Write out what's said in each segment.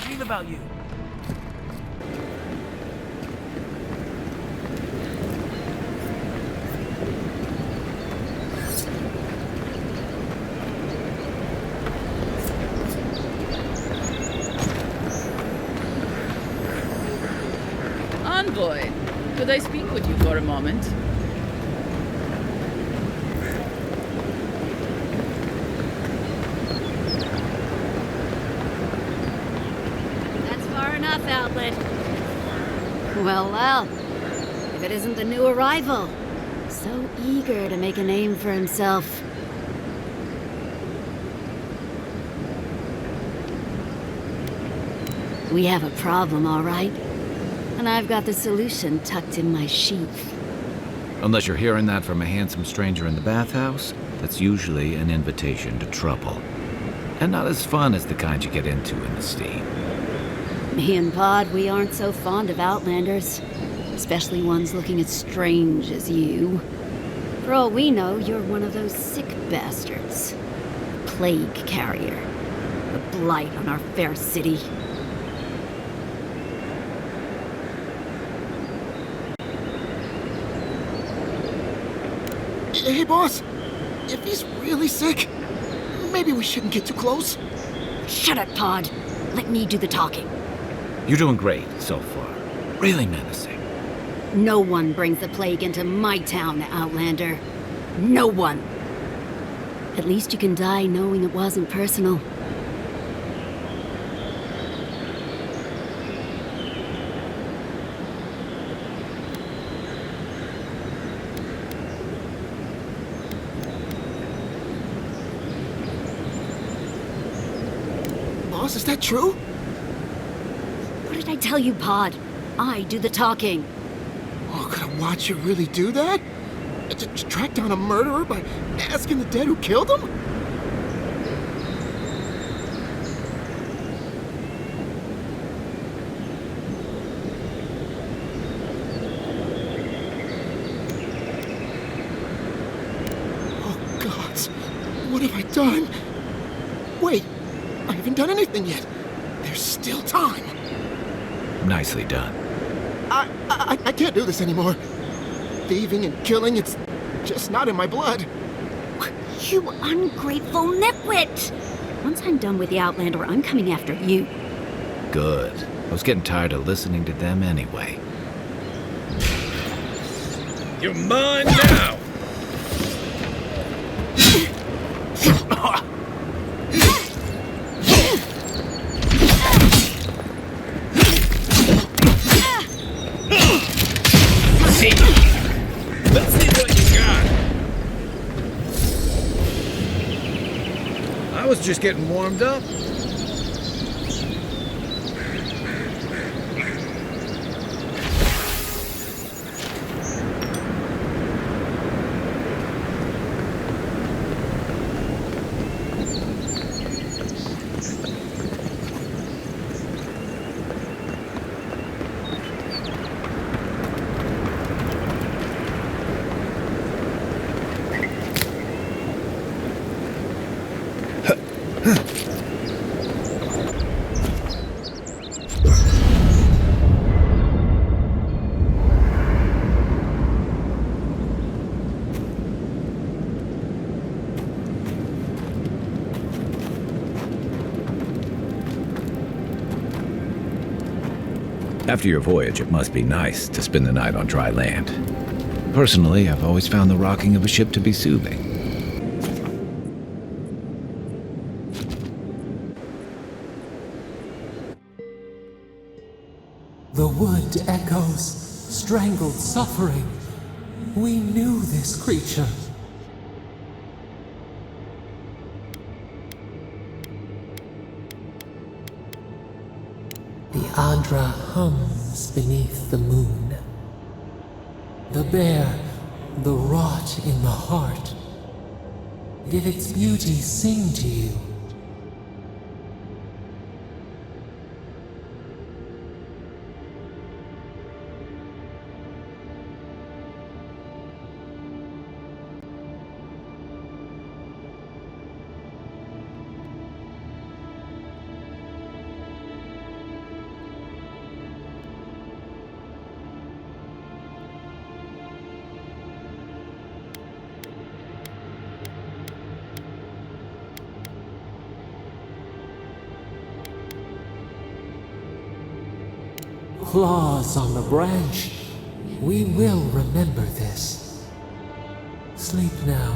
dream about you. Envoy, could I speak with you for a moment? That's far enough, Outlet. Well, if it isn't the new arrival. So eager to make a name for himself. We have a problem, all right? And I've got the solution tucked in my sheath. Unless you're hearing that from a handsome stranger in the bathhouse, that's usually an invitation to trouble. And not as fun as the kind you get into in the steam. Me and Pod, we aren't so fond of Outlanders. Especially ones looking as strange as you. For all we know, you're one of those sick bastards. A plague carrier. A blight on our fair city. Hey, boss. If he's really sick, maybe we shouldn't get too close. Shut it, Pod. Let me do the talking. You're doing great so far. Really menacing. No one brings the plague into my town, Outlander. No one. At least you can die knowing it wasn't personal. Boss, is that true? What did I tell you, Pod? I do the talking. Oh, could I watch you really do that? To track down a murderer by asking the dead who killed him? Oh, gods. What have I done? Wait, I haven't done anything yet. There's still time. Nicely done. I can't do this anymore. Thieving and killing, it's just not in my blood. You ungrateful nitwit! Once I'm done with the Outlander, I'm coming after you. Good. I was getting tired of listening to them anyway. You're mine now! Let's see what you got. I was just getting warmed up. After your voyage, it must be nice to spend the night on dry land. Personally, I've always found the rocking of a ship to be soothing. The wood echoes, strangled suffering. We knew this creature. The Adra hums beneath the moon. The bare, the rot in the heart. Did its beauty sing to you? claws on the branch. We will remember this. Sleep now.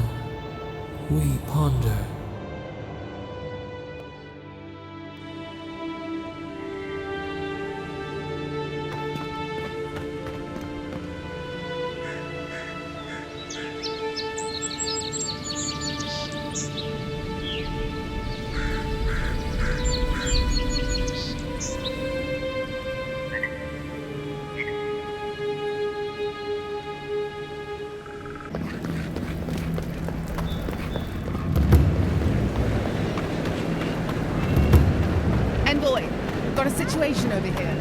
We ponder. Envoy, we've got a situation over here.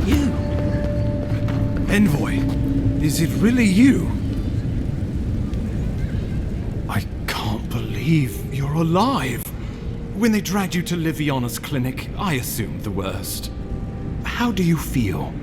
You? Envoy, is it really you? I can't believe you're alive. When they dragged you to Liviana's clinic, I assumed the worst. How do you feel?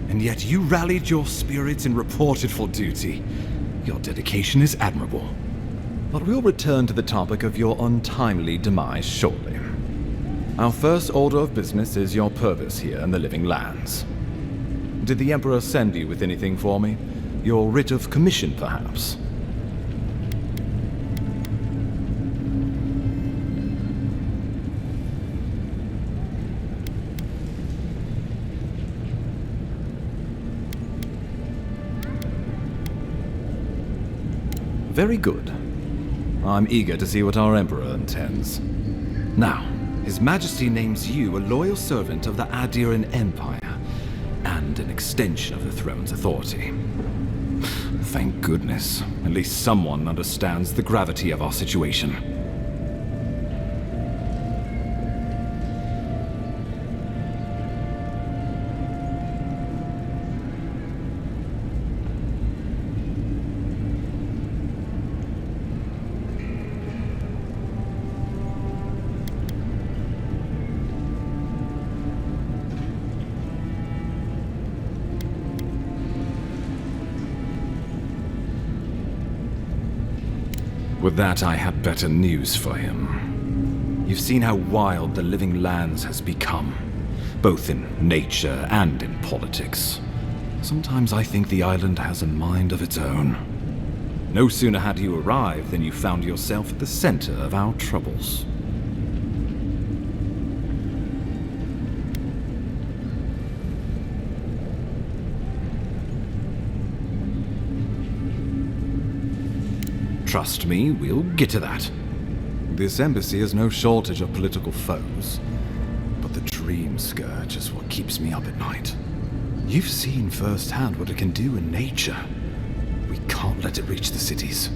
And yet you rallied your spirits and reported for duty. Your dedication is admirable. But we'll return to the topic of your untimely demise shortly. Our first order of business is your purpose here in the Living Lands. Did the Emperor send you with anything for me? Your writ of commission, perhaps? Very good. I'm eager to see what our Emperor intends. Now, His Majesty names you a loyal servant of the Adiran Empire, and an extension of the throne's authority. Thank goodness, at least someone understands the gravity of our situation. With that, I had better news for him. You've seen how wild the Living Lands has become, both in nature and in politics. Sometimes I think the island has a mind of its own. No sooner had you arrived than you found yourself at the center of our troubles. Trust me, we'll get to that. This embassy has no shortage of political foes, but the Dream Scourge is what keeps me up at night. You've seen firsthand what it can do in nature. We can't let it reach the cities.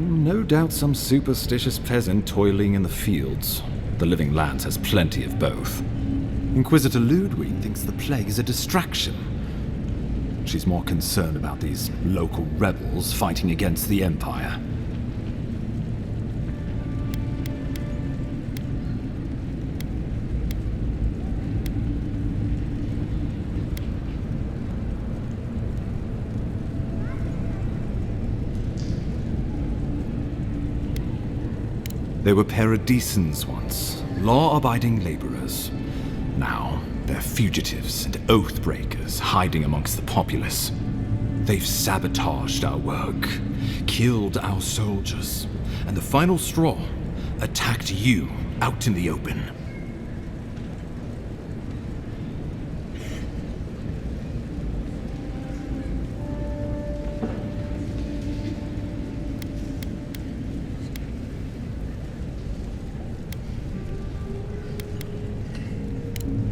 No doubt some superstitious peasant toiling in the fields. The Living Lands has plenty of both. Inquisitor Ludwig thinks the plague is a distraction. She's more concerned about these local rebels fighting against the Empire. They were paradisans once, law-abiding laborers. Now, they're fugitives and oath-breakers hiding amongst the populace. They've sabotaged our work, killed our soldiers, and the final straw attacked you out in the open.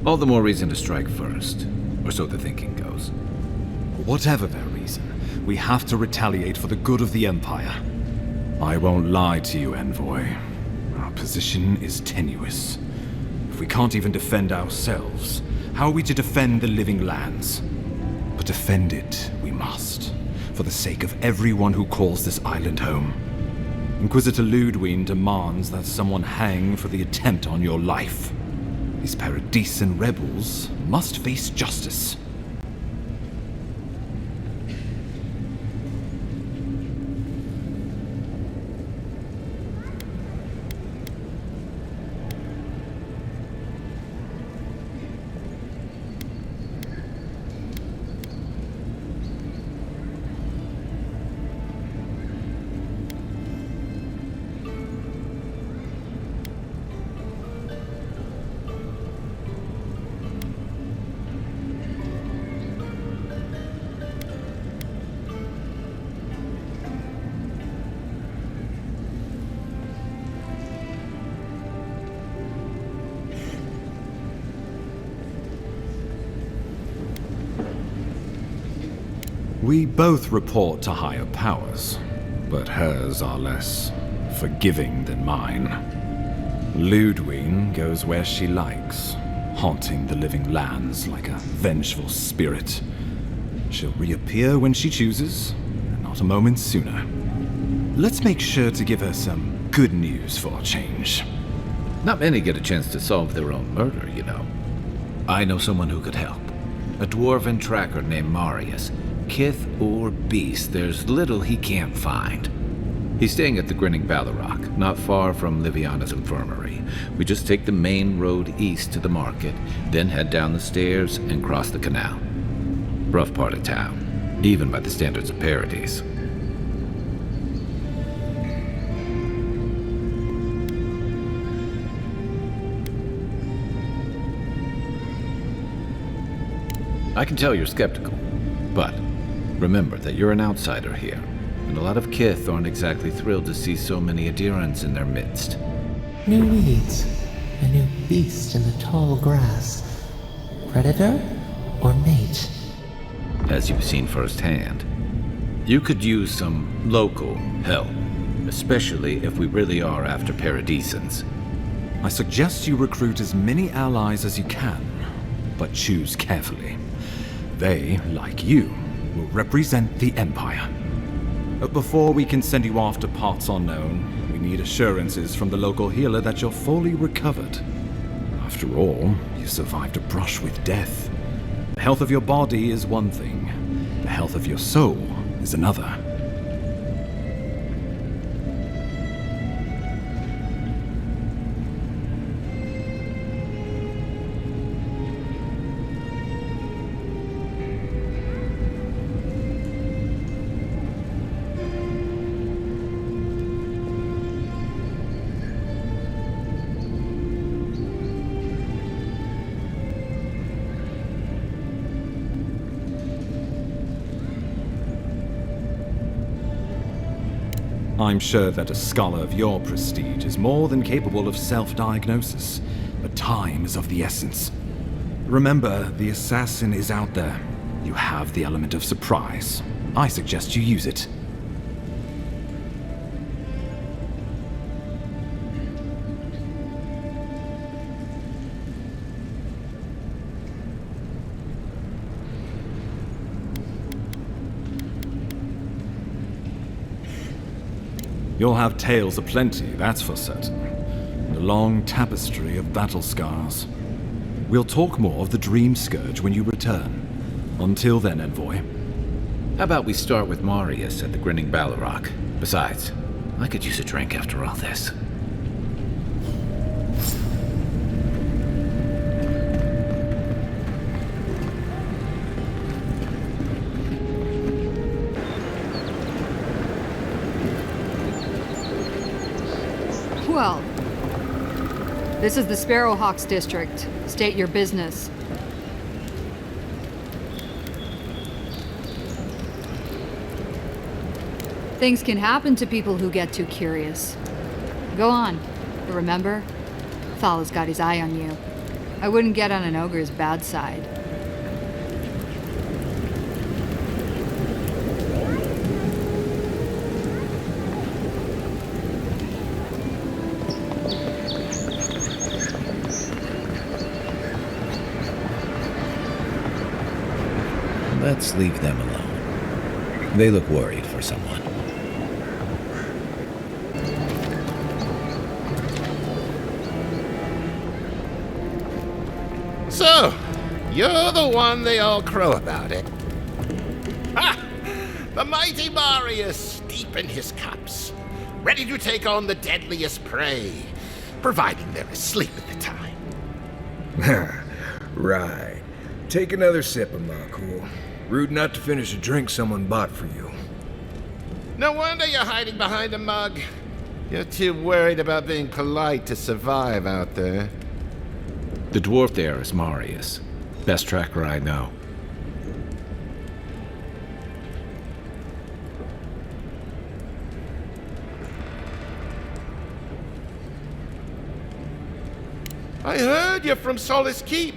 All the more reason to strike first, or so the thinking goes. Whatever their reason, we have to retaliate for the good of the Empire. I won't lie to you, Envoy. Our position is tenuous. If we can't even defend ourselves, how are we to defend the living lands? But defend it we must, for the sake of everyone who calls this island home. Inquisitor Ludwig demands that someone hang for the attempt on your life. These Paradisian rebels must face justice. We both report to higher powers, but hers are less forgiving than mine. Ludwig goes where she likes, haunting the living lands like a vengeful spirit. She'll reappear when she chooses, and not a moment sooner. Let's make sure to give her some good news for a change. Not many get a chance to solve their own murder, you know. I know someone who could help. A dwarven tracker named Marius. Kith or beast, there's little he can't find. He's staying at the Grinning Ballarok, not far from Liviana's infirmary. We just take the main road east to the market, then head down the stairs and cross the canal. Rough part of town, even by the standards of Paradise. I can tell you're skeptical, but remember that you're an outsider here, and a lot of Kith aren't exactly thrilled to see so many adherents in their midst. New weeds, a new beast in the tall grass. Predator or mate? As you've seen firsthand, you could use some local help, especially if we really are after Paradisans. I suggest you recruit as many allies as you can, but choose carefully. They, like you, will represent the Empire. But before we can send you off to parts unknown, we need assurances from the local healer that you're fully recovered. After all, you survived a brush with death. The health of your body is one thing, the health of your soul is another. I'm sure that a scholar of your prestige is more than capable of self-diagnosis, but time is of the essence. Remember, the assassin is out there. You have the element of surprise. I suggest you use it. You'll have tales aplenty, that's for certain. And a long tapestry of battle scars. We'll talk more of the Dream Scourge when you return. Until then, Envoy. How about we start with Marius at the Grinning Ballarok? Besides, I could use a drink after all this. Well, this is the Sparrowhawks district. State your business. Things can happen to people who get too curious. Go on. But remember, Thal's got his eye on you. I wouldn't get on an ogre's bad side. Let's leave them alone. They look worried for someone. So, you're the one they all crow about, eh? Ha! The mighty Marius, deep in his cups, ready to take on the deadliest prey, providing they're asleep at the time. Right. Take another sip of my cool. Rude not to finish a drink someone bought for you. No wonder you're hiding behind a mug. You're too worried about being polite to survive out there. The dwarf there is Marius. Best tracker I know. I heard you're from Solace Keep.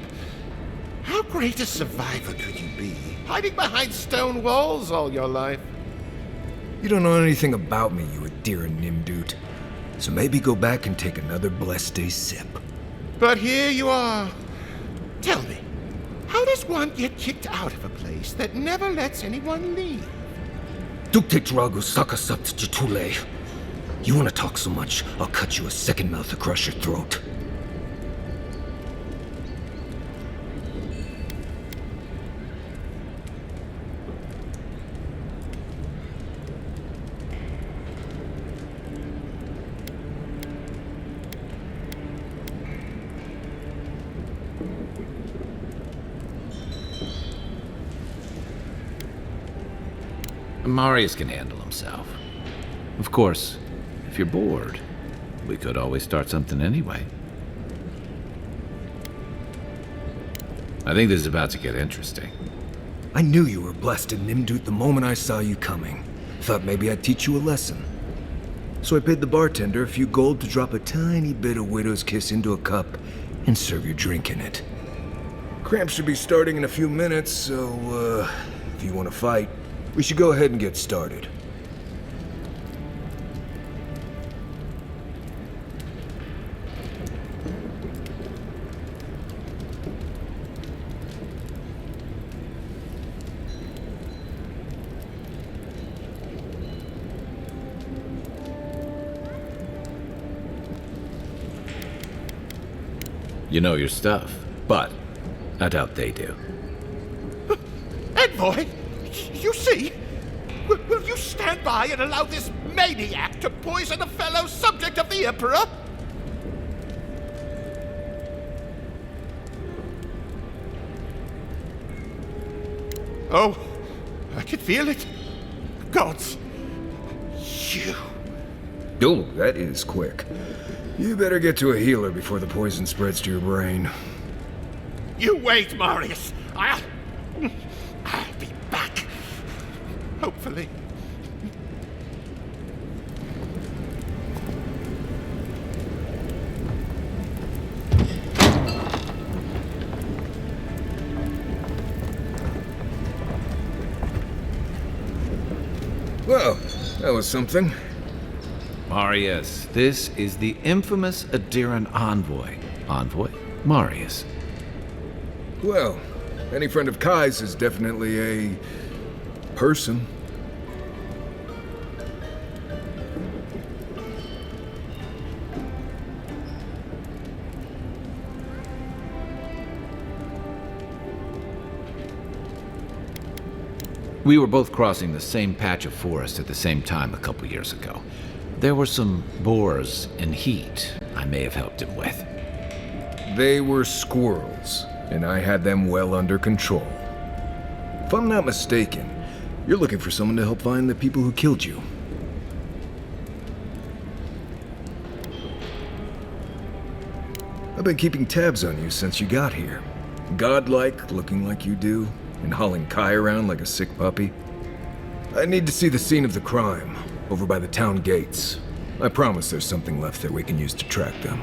How great a survivor could you be, hiding behind stone walls all your life? You don't know anything about me, you Adira Nimdut. So maybe go back and take another blessed day sip. But here you are. Tell me, how does one get kicked out of a place that never lets anyone leave? Duktetragu sakasapt jitule. You want to talk so much, I'll cut you a second mouth across your throat. Marius can handle himself. Of course, if you're bored, we could always start something anyway. I think this is about to get interesting. I knew you were blessed in Nimdut the moment I saw you coming. Thought maybe I'd teach you a lesson. So I paid the bartender a few gold to drop a tiny bit of Widow's Kiss into a cup and serve your drink in it. Cramps should be starting in a few minutes, so, if you want to fight, we should go ahead and get started. You know your stuff, but I doubt they do. Envoy, you see? Will you stand by and allow this maniac to poison a fellow subject of the Emperor? Oh, I can feel it. Gods, you. Oh, that is quick. You better get to a healer before the poison spreads to your brain. You wait, Marius. I'll be back. Hopefully. Well, that was something. Marius, this is the infamous Adiran envoy. Envoy? Marius. Well, any friend of Kai's is definitely a person. We were both crossing the same patch of forest at the same time a couple years ago. There were some boars and heat I may have helped him with. They were squirrels, and I had them well under control. If I'm not mistaken, you're looking for someone to help find the people who killed you. I've been keeping tabs on you since you got here. Godlike, looking like you do, and hauling Kai around like a sick puppy. I need to see the scene of the crime, over by the town gates. I promise there's something left that we can use to track them.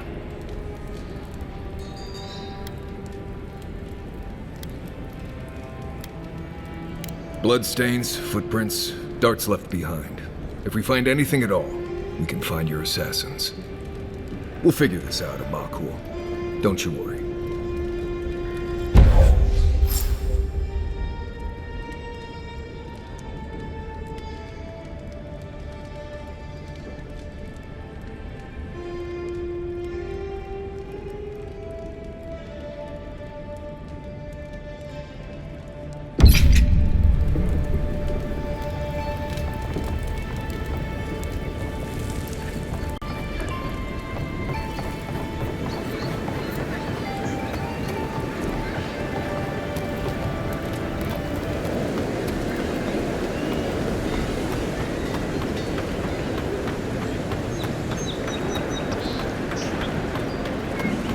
Bloodstains, footprints, darts left behind. If we find anything at all, we can find your assassins. We'll figure this out, Amakul. Don't you worry.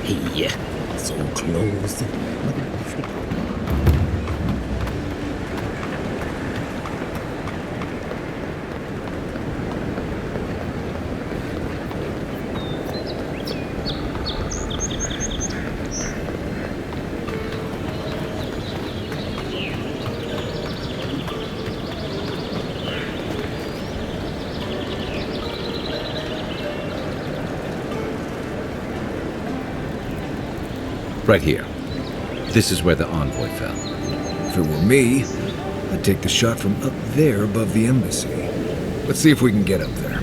Hey, so close. Right here. This is where the envoy fell. If it were me, I'd take the shot from up there above the embassy. Let's see if we can get up there.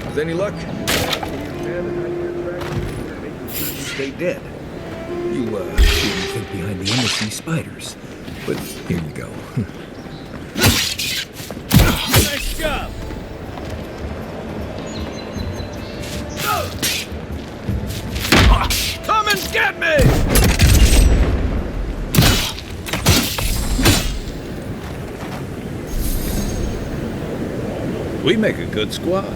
With any luck, stay dead. You didn't think behind the embassy spiders, but here you go. Nice job! Come and get me! We make a good squad.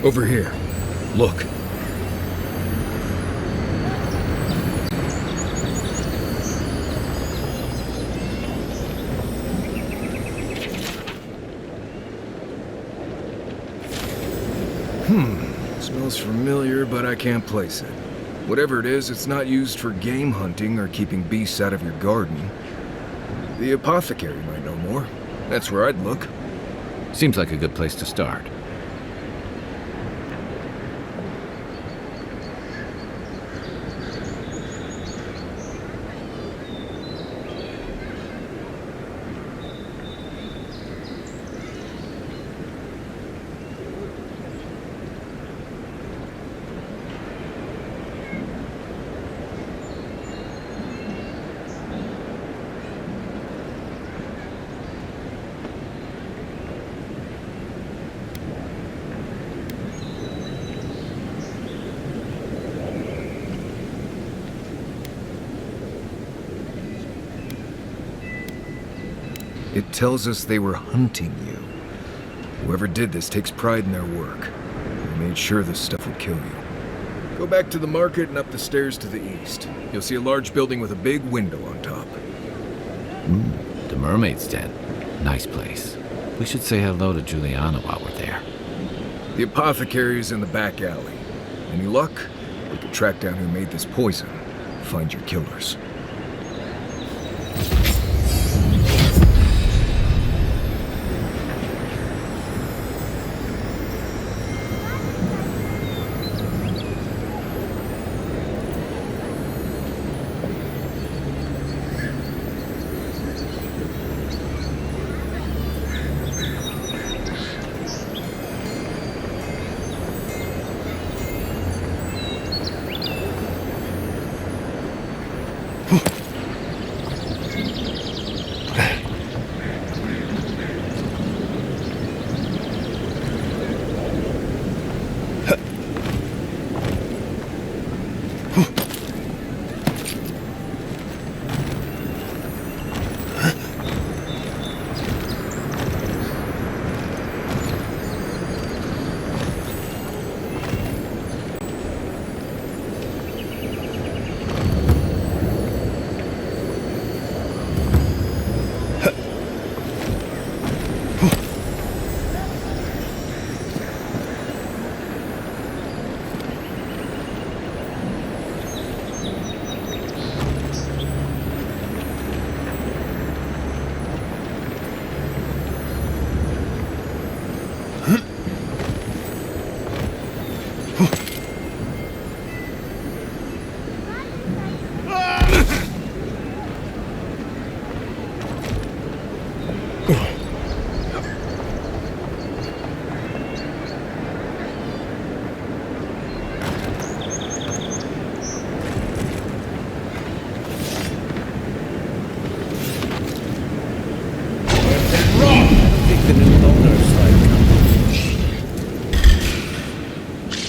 Over here. Look. Smells familiar, but I can't place it. Whatever it is, it's not used for game hunting or keeping beasts out of your garden. The apothecary might know more. That's where I'd look. Seems like a good place to start. It tells us they were hunting you. Whoever did this takes pride in their work. They made sure this stuff would kill you. Go back to the market and up the stairs to the east. You'll see a large building with a big window on top. The Mermaid's Den. Nice place. We should say hello to Juliana while we're there. The apothecary is in the back alley. Any luck? We can track down who made this poison. Find your killers.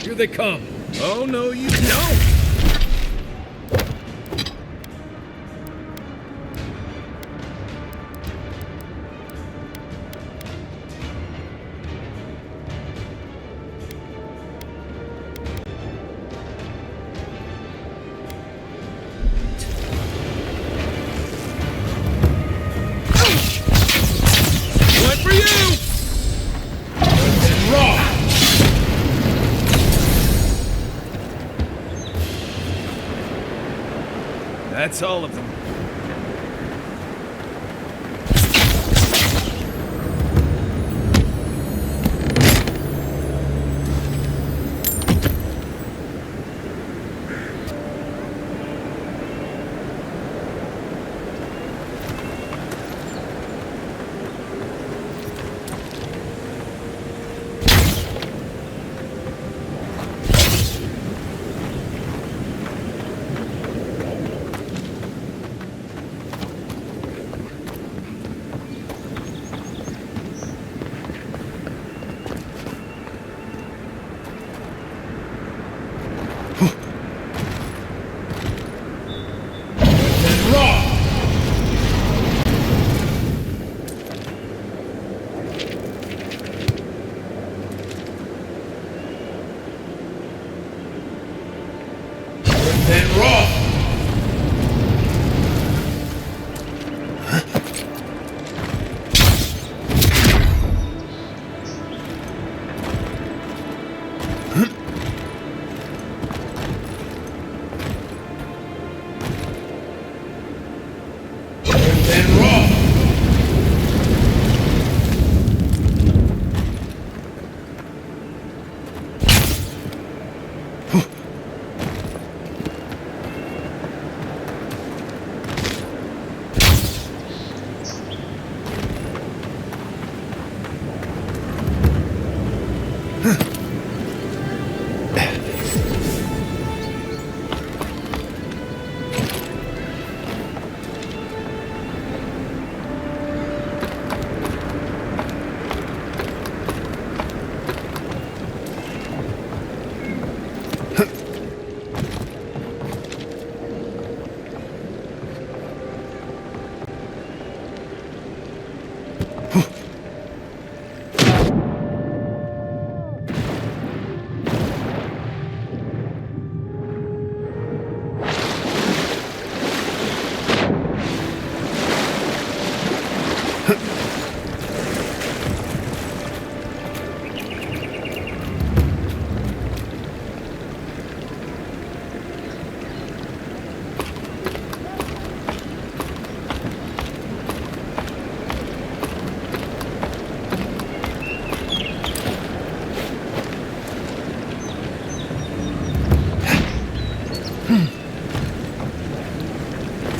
Here they come. Oh, no, you don't. One for you! And raw! That's all of them.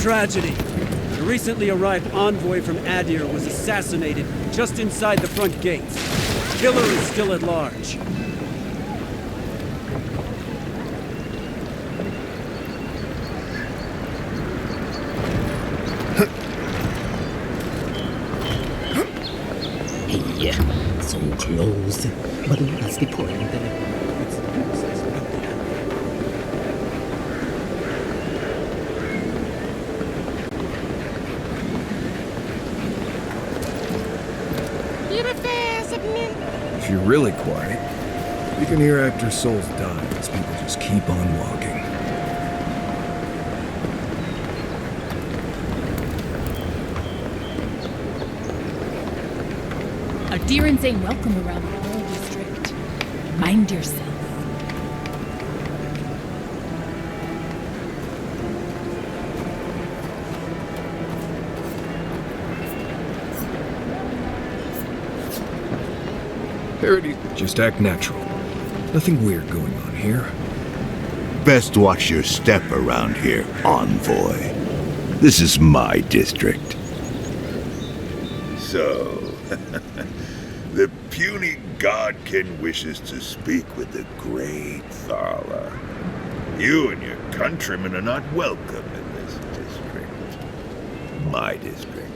tragedy. The recently arrived envoy from Adir was assassinated just inside the front gates. Killer is still at large. Hey, so close. But what's the point? If you're really quiet, you can hear actor souls die as people just keep on walking. Adirans ain't welcome around the whole district. Mind yourself. Parody, just act natural. Nothing weird going on here. Best watch your step around here, envoy. This is my district. So, the puny godkin wishes to speak with the great Thala. You and your countrymen are not welcome in this district. My district.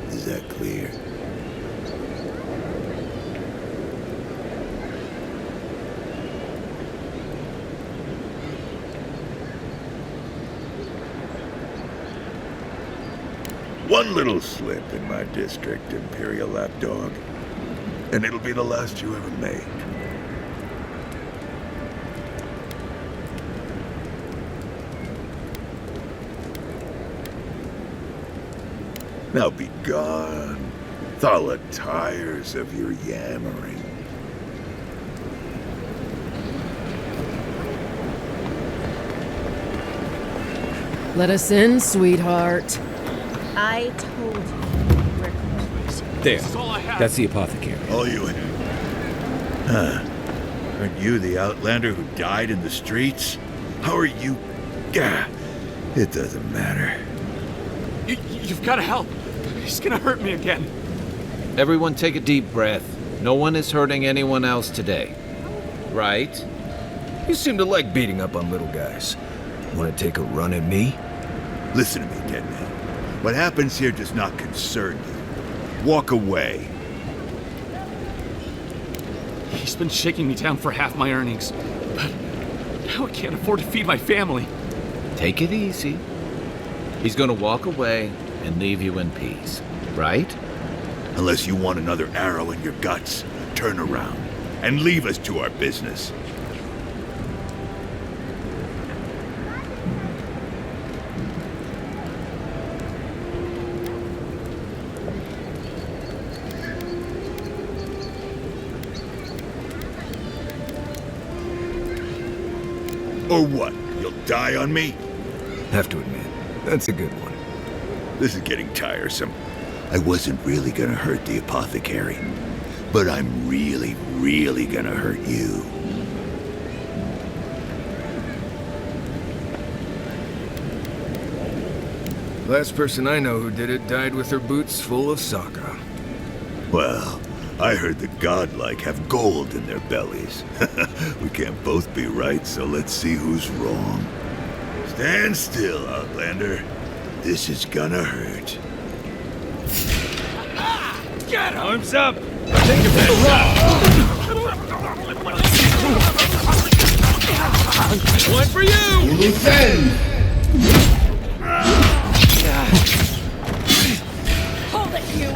Is that clear? One little slip in my district, Imperial Lapdog, and it'll be the last you ever make. Now be gone. Thala tires of your yammering. Let us in, sweetheart. I told you we're close. There. That's the apothecary. All you Huh. Aren't you the outlander who died in the streets? How are you? Gah. It doesn't matter. You've got to help. He's gonna hurt me again. Everyone take a deep breath. No one is hurting anyone else today. Right? You seem to like beating up on little guys. Want to take a run at me? Listen to me, dead man. What happens here does not concern you. Walk away. He's been shaking me down for half my earnings. But now I can't afford to feed my family. Take it easy. He's gonna walk away and leave you in peace, right? Unless you want another arrow in your guts, turn around and leave us to our business. Or what? You'll die on me? Have to admit, that's a good one. This is getting tiresome. I wasn't really gonna hurt the apothecary, but I'm really, really gonna hurt you. Last person I know who did it died with her boots full of Sokka. Well, I heard the godlike have gold in their bellies. We can't both be right, so let's see who's wrong. Stand still, Outlander. This is gonna hurt. Get him! Arms up! Take a bit One for you! Hold it, you!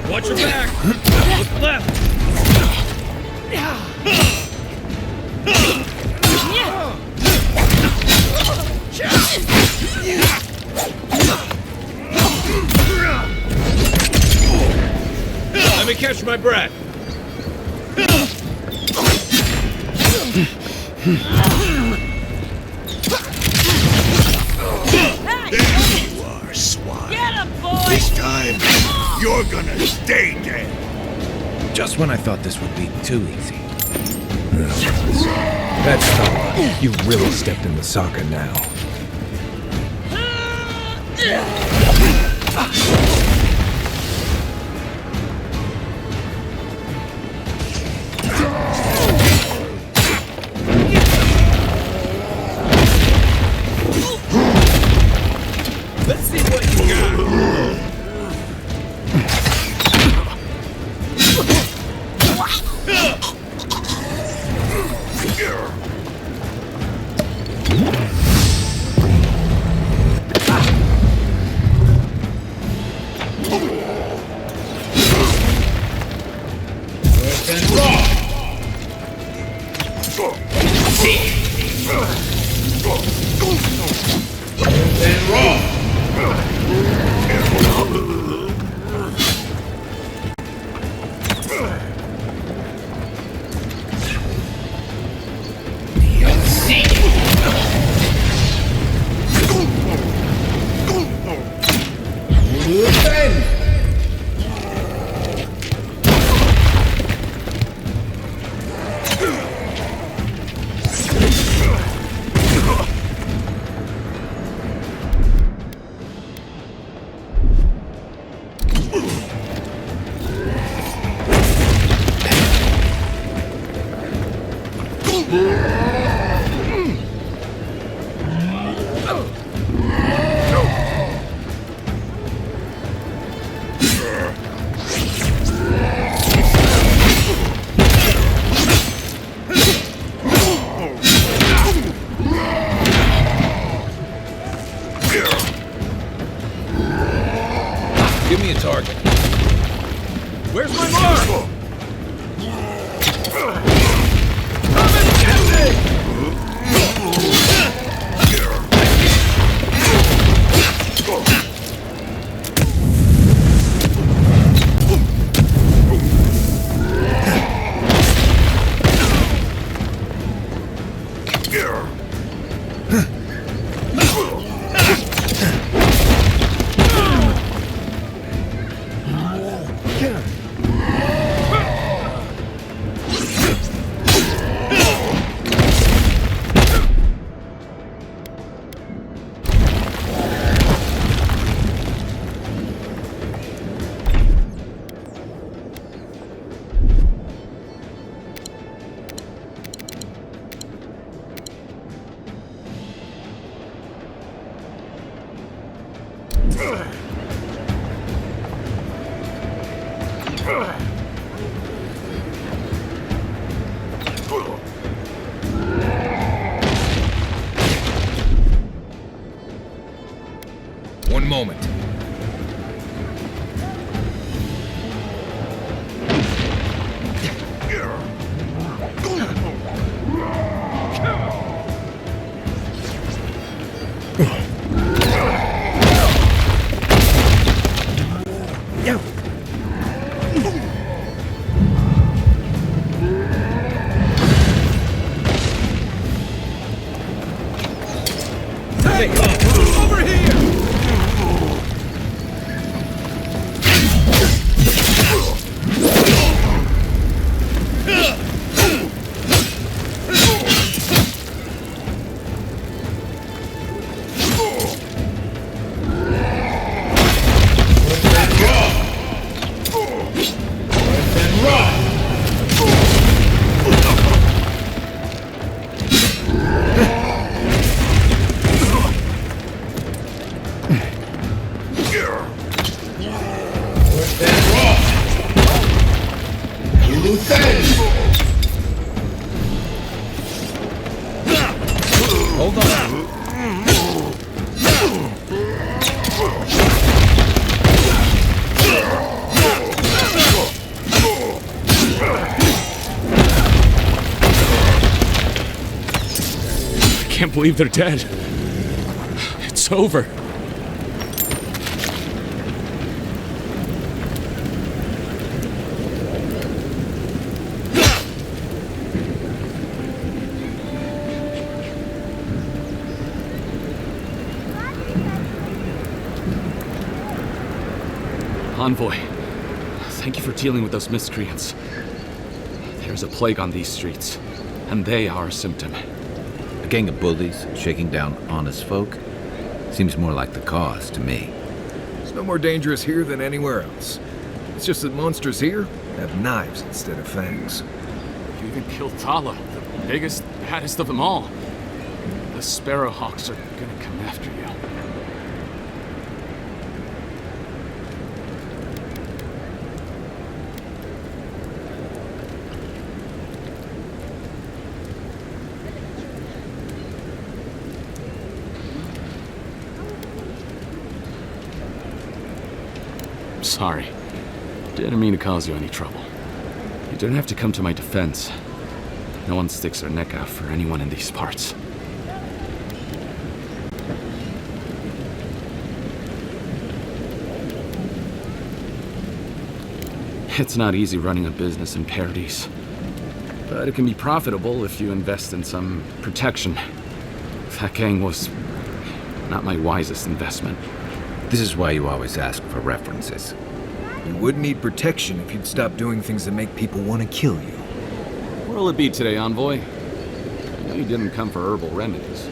Watch your back! Look left! Let me catch my breath. There you are, swine. Get him, boy! This time, you're gonna stay dead. Just when I thought this would be too easy. That's Thala. You really stepped in the saga now. Let's see what you got. Give me a target. Where's my mark? Come and get me! One moment. Hey, over here! Hold on. I can't believe they're dead. It's over. Envoy, thank you for dealing with those miscreants. There's a plague on these streets. and they are a symptom. A gang of bullies shaking down honest folk? Seems more like the cause to me. It's no more dangerous here than anywhere else. It's just that monsters here have knives instead of fangs. You even killed Thala, the biggest, baddest of them all. The Sparrowhawks are gonna come after you. Sorry. Didn't mean to cause you any trouble. You don't have to come to my defense. No one sticks their neck out for anyone in these parts. It's not easy running a business in Paradise, but it can be profitable if you invest in some protection. That gang was not my wisest investment. This is why you always ask for references. You would need protection if you'd stop doing things that make people want to kill you. What'll it be today, Envoy? I know you didn't come for herbal remedies.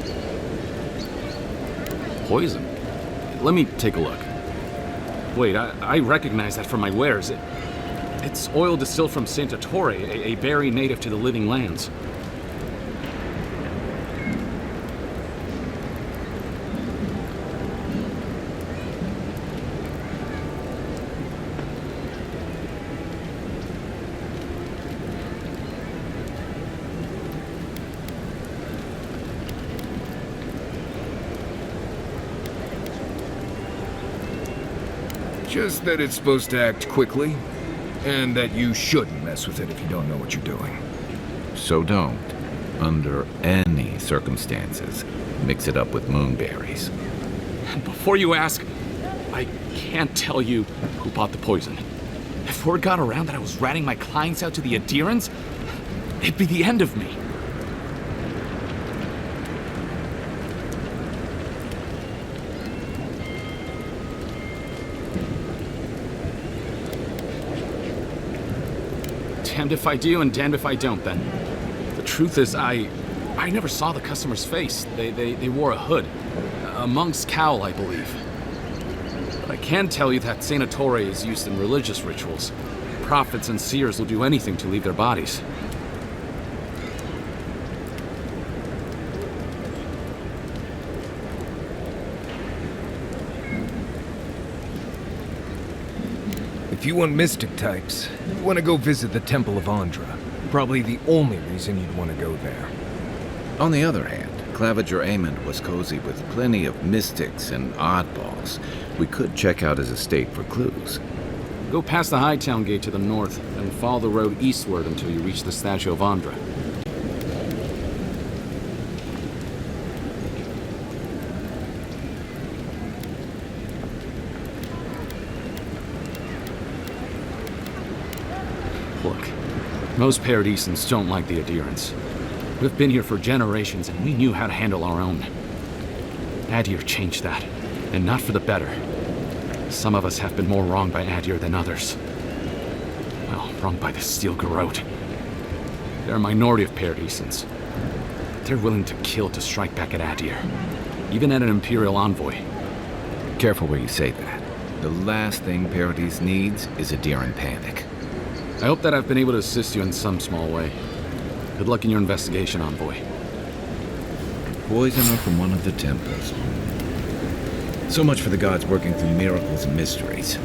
Poison? Let me take a look. Wait, I recognize that from my wares. It's oil distilled from Santa Torre, a berry native to the Living Lands. Just that it's supposed to act quickly, and that you shouldn't mess with it if you don't know what you're doing. So don't, under any circumstances, mix it up with moonberries. Before you ask, I can't tell you who bought the poison. If word got around that I was ratting my clients out to the adherents, it'd be the end of me. Damned if I do and damned if I don't, then. The truth is, I never saw the customer's face. They wore a hood. A monk's cowl, I believe. But I can tell you that Santa Torre is used in religious rituals. Prophets and seers will do anything to leave their bodies. If you want mystic types, you want to go visit the Temple of Andra. Probably the only reason you'd want to go there. On the other hand, Claviger Amond was cozy with plenty of mystics and oddballs. We could check out his estate for clues. Go past the Hightown Gate to the north, and follow the road eastward until you reach the statue of Andra. Look, most Paradisans don't like the adherents. We've been here for generations, and we knew how to handle our own. Adir changed that, and not for the better. Some of us have been more wronged by Adir than others. Well, wronged by the Steel Garrote. They're a minority of Paradisans. They're willing to kill to strike back at Adir, even at an Imperial envoy. Careful where you say that. The last thing Paradis needs is Adiran panic. I hope that I've been able to assist you in some small way. Good luck in your investigation, Envoy. Poisoner from one of the temples. So much for the gods working through miracles and mysteries.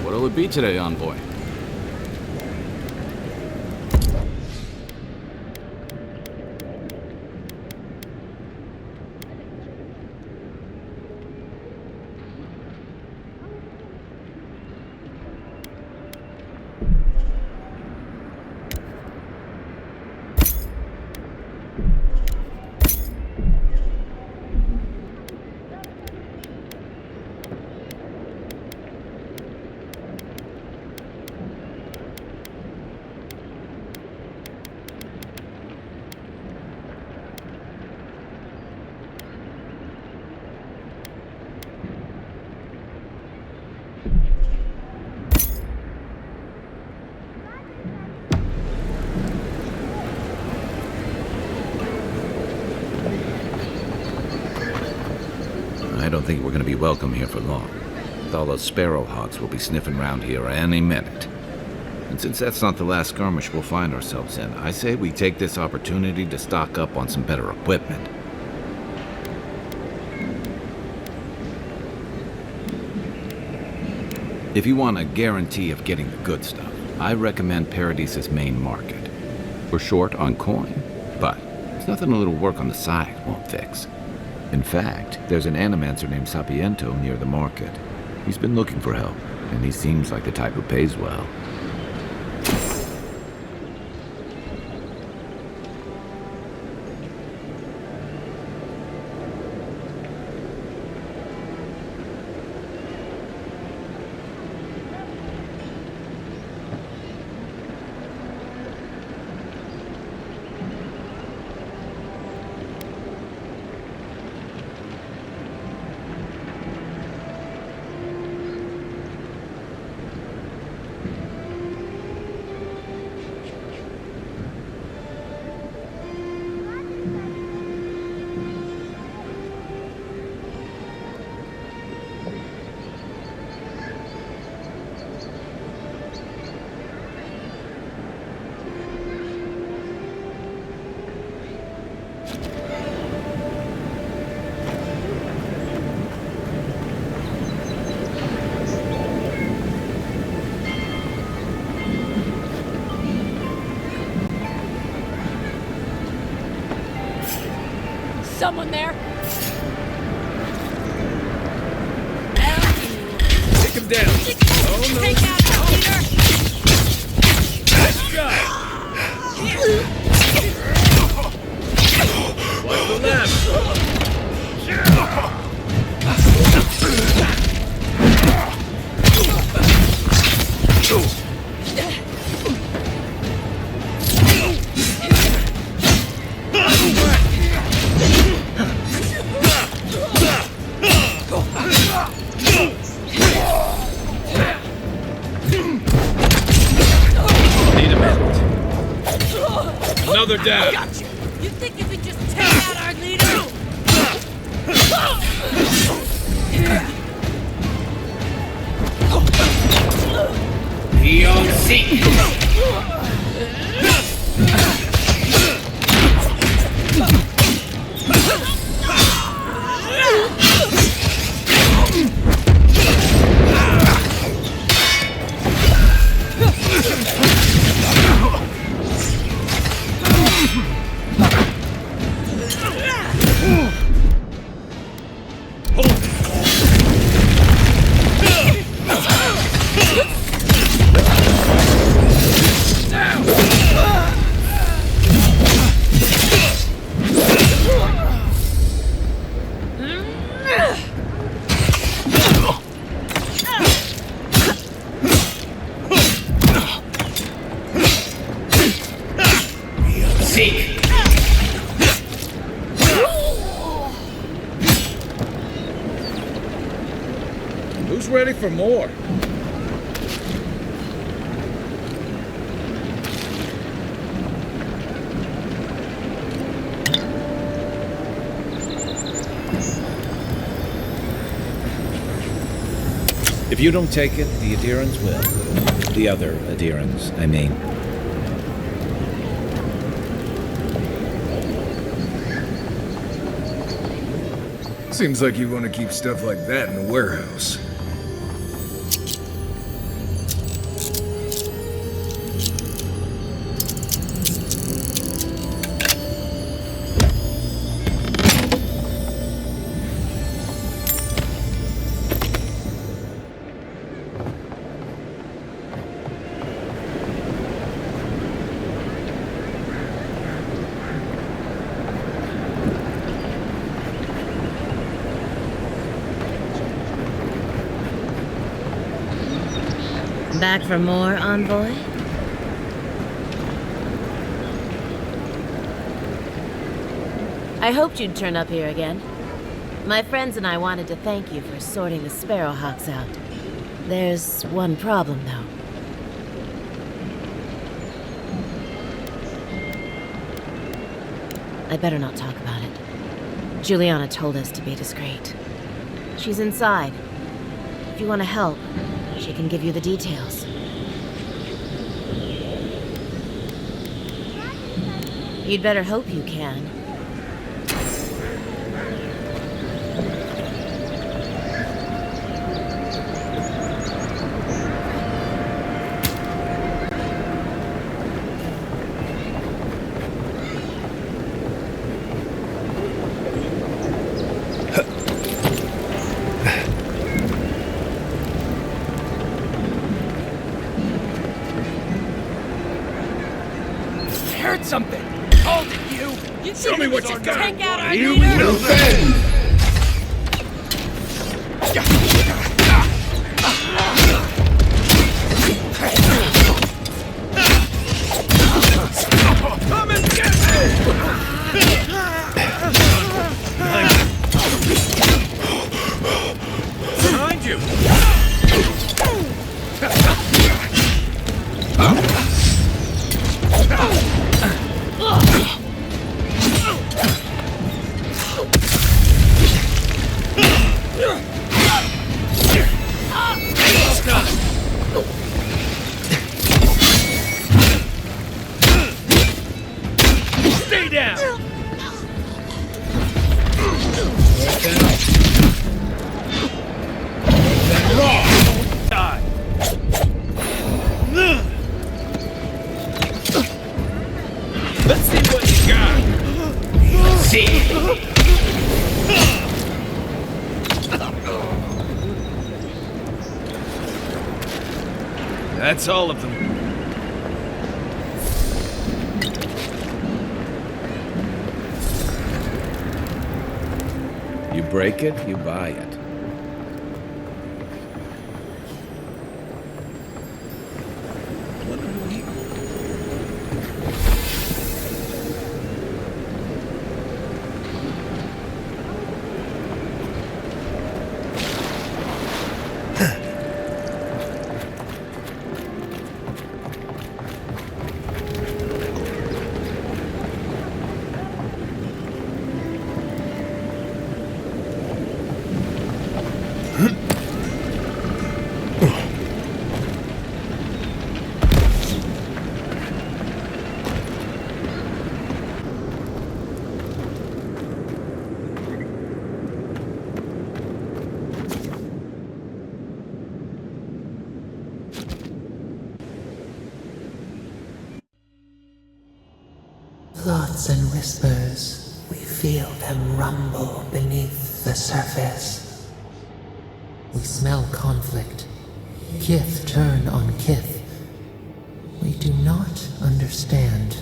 What'll it be today, Envoy? don't think we're gonna be welcome here for long. Thala's sparrowhawks will be sniffing around here any minute. And since that's not the last skirmish we'll find ourselves in, I say we take this opportunity to stock up on some better equipment. If you want a guarantee of getting the good stuff, I recommend Paradise's main market. We're short on coin, but there's nothing a little work on the side won't fix. In fact, there's an animancer named Sapiento near the market. He's been looking for help, and he seems like the type who pays well. Someone there? Take him down. Oh, no. Take out the leader! Nice shot. Watch the left. Another down. Got you. You think if we just take out our leader? You'll see. Who's ready for more? If you don't take it, the adherents will. The other adherents, I mean. Seems like you want to keep stuff like that in the warehouse. Back for more, Envoy? I hoped you'd turn up here again. My friends and I wanted to thank you for sorting the sparrowhawks out. There's one problem, though. I better not talk about it. Juliana told us to be discreet. She's inside. If you want to help, she can give you the details. You'd better hope you can. Something! Hold it, you! Show me what you got! Take out our You leader! will bend! Come and get Behind you! Stay down! Die! Let's see what you got! See? That's all of them. You break it, you buy it. Thoughts and whispers, we feel them rumble beneath the surface. We smell conflict. Kith turn on kith. We do not understand.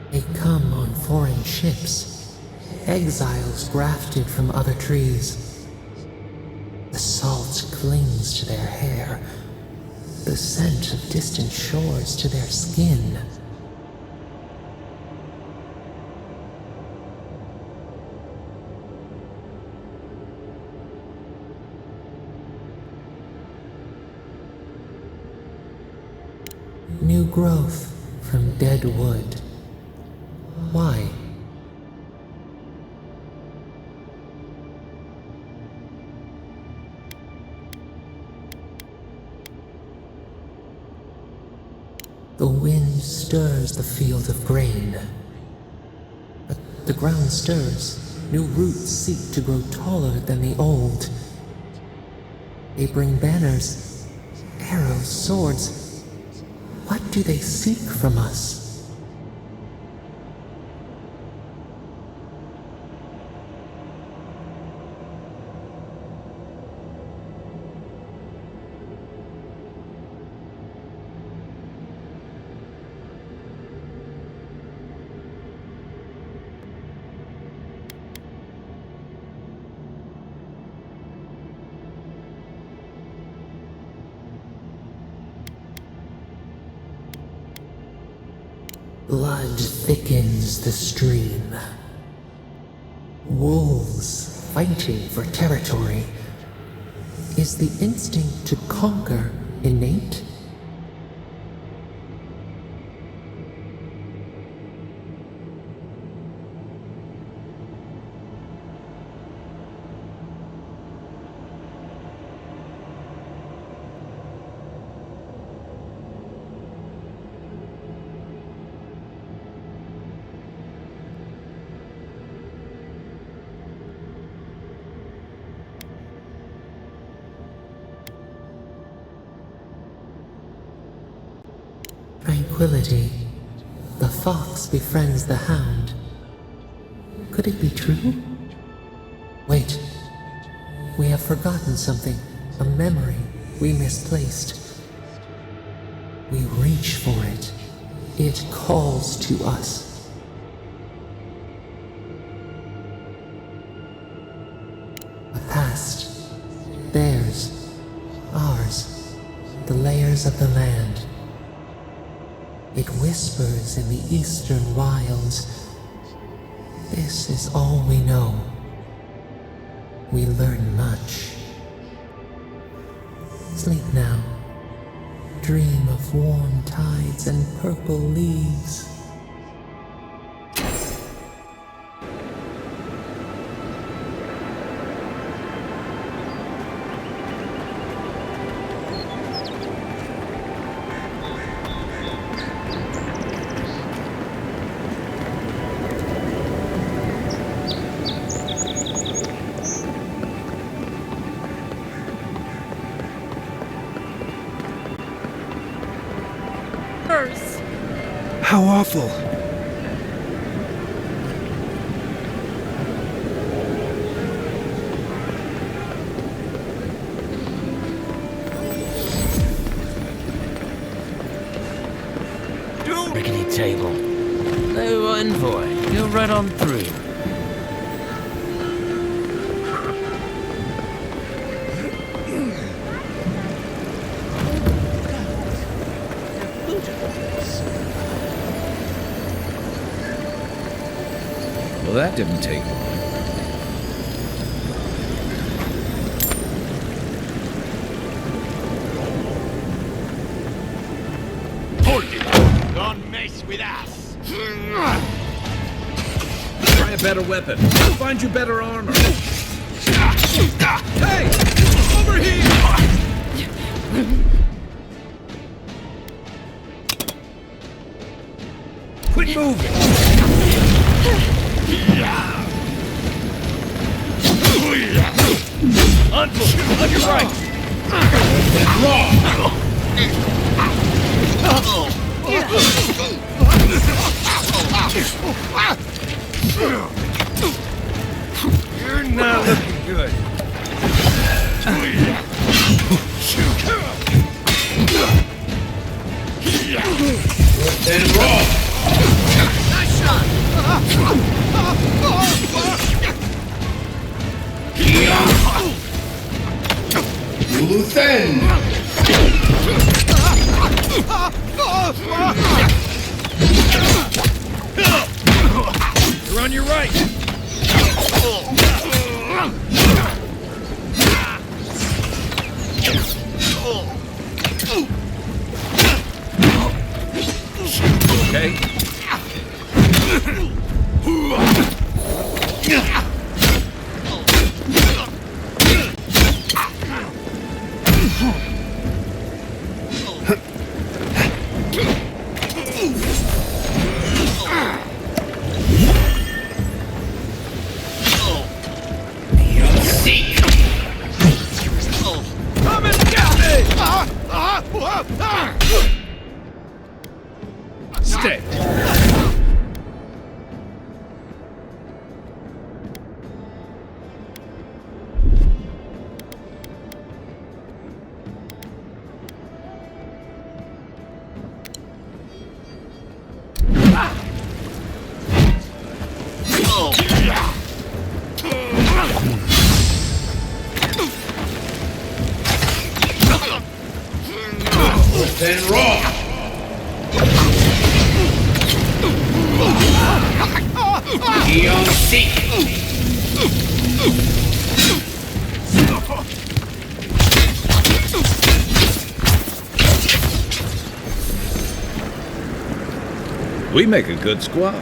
They come on foreign ships, exiles grafted from other trees. The salt clings to their hair, the scent of distant shores to their skin. New growth from dead wood. Why? The wind stirs the field of grain. But the ground stirs. New roots seek to grow taller than the old. They bring banners, arrows, swords. What do they seek from us? Blood thickens the stream. Wolves fighting for territory. Is the instinct to conquer innate? Tranquility. The fox befriends the hound. Could it be true? Wait. We have forgotten something. A memory we misplaced. We reach for it. It calls to us. A past. Theirs. Ours. The layers of the land. It whispers in the eastern wilds. This is all we know. We learn much. Sleep now. Dream of warm tides and purple leaves. How awful! Rickety table. No envoy. Go right on through. Well, that didn't take long. Hold it! Don't mess with us! Try a better weapon. I'll find you better armor. Hey! Over here! Quit moving! Uncle, on your right! You're not looking good. Then roll! Nice shot! Luthen! You're on your right! Okay. Come and get me! Stay. Then roll! You'll see. We make a good squad.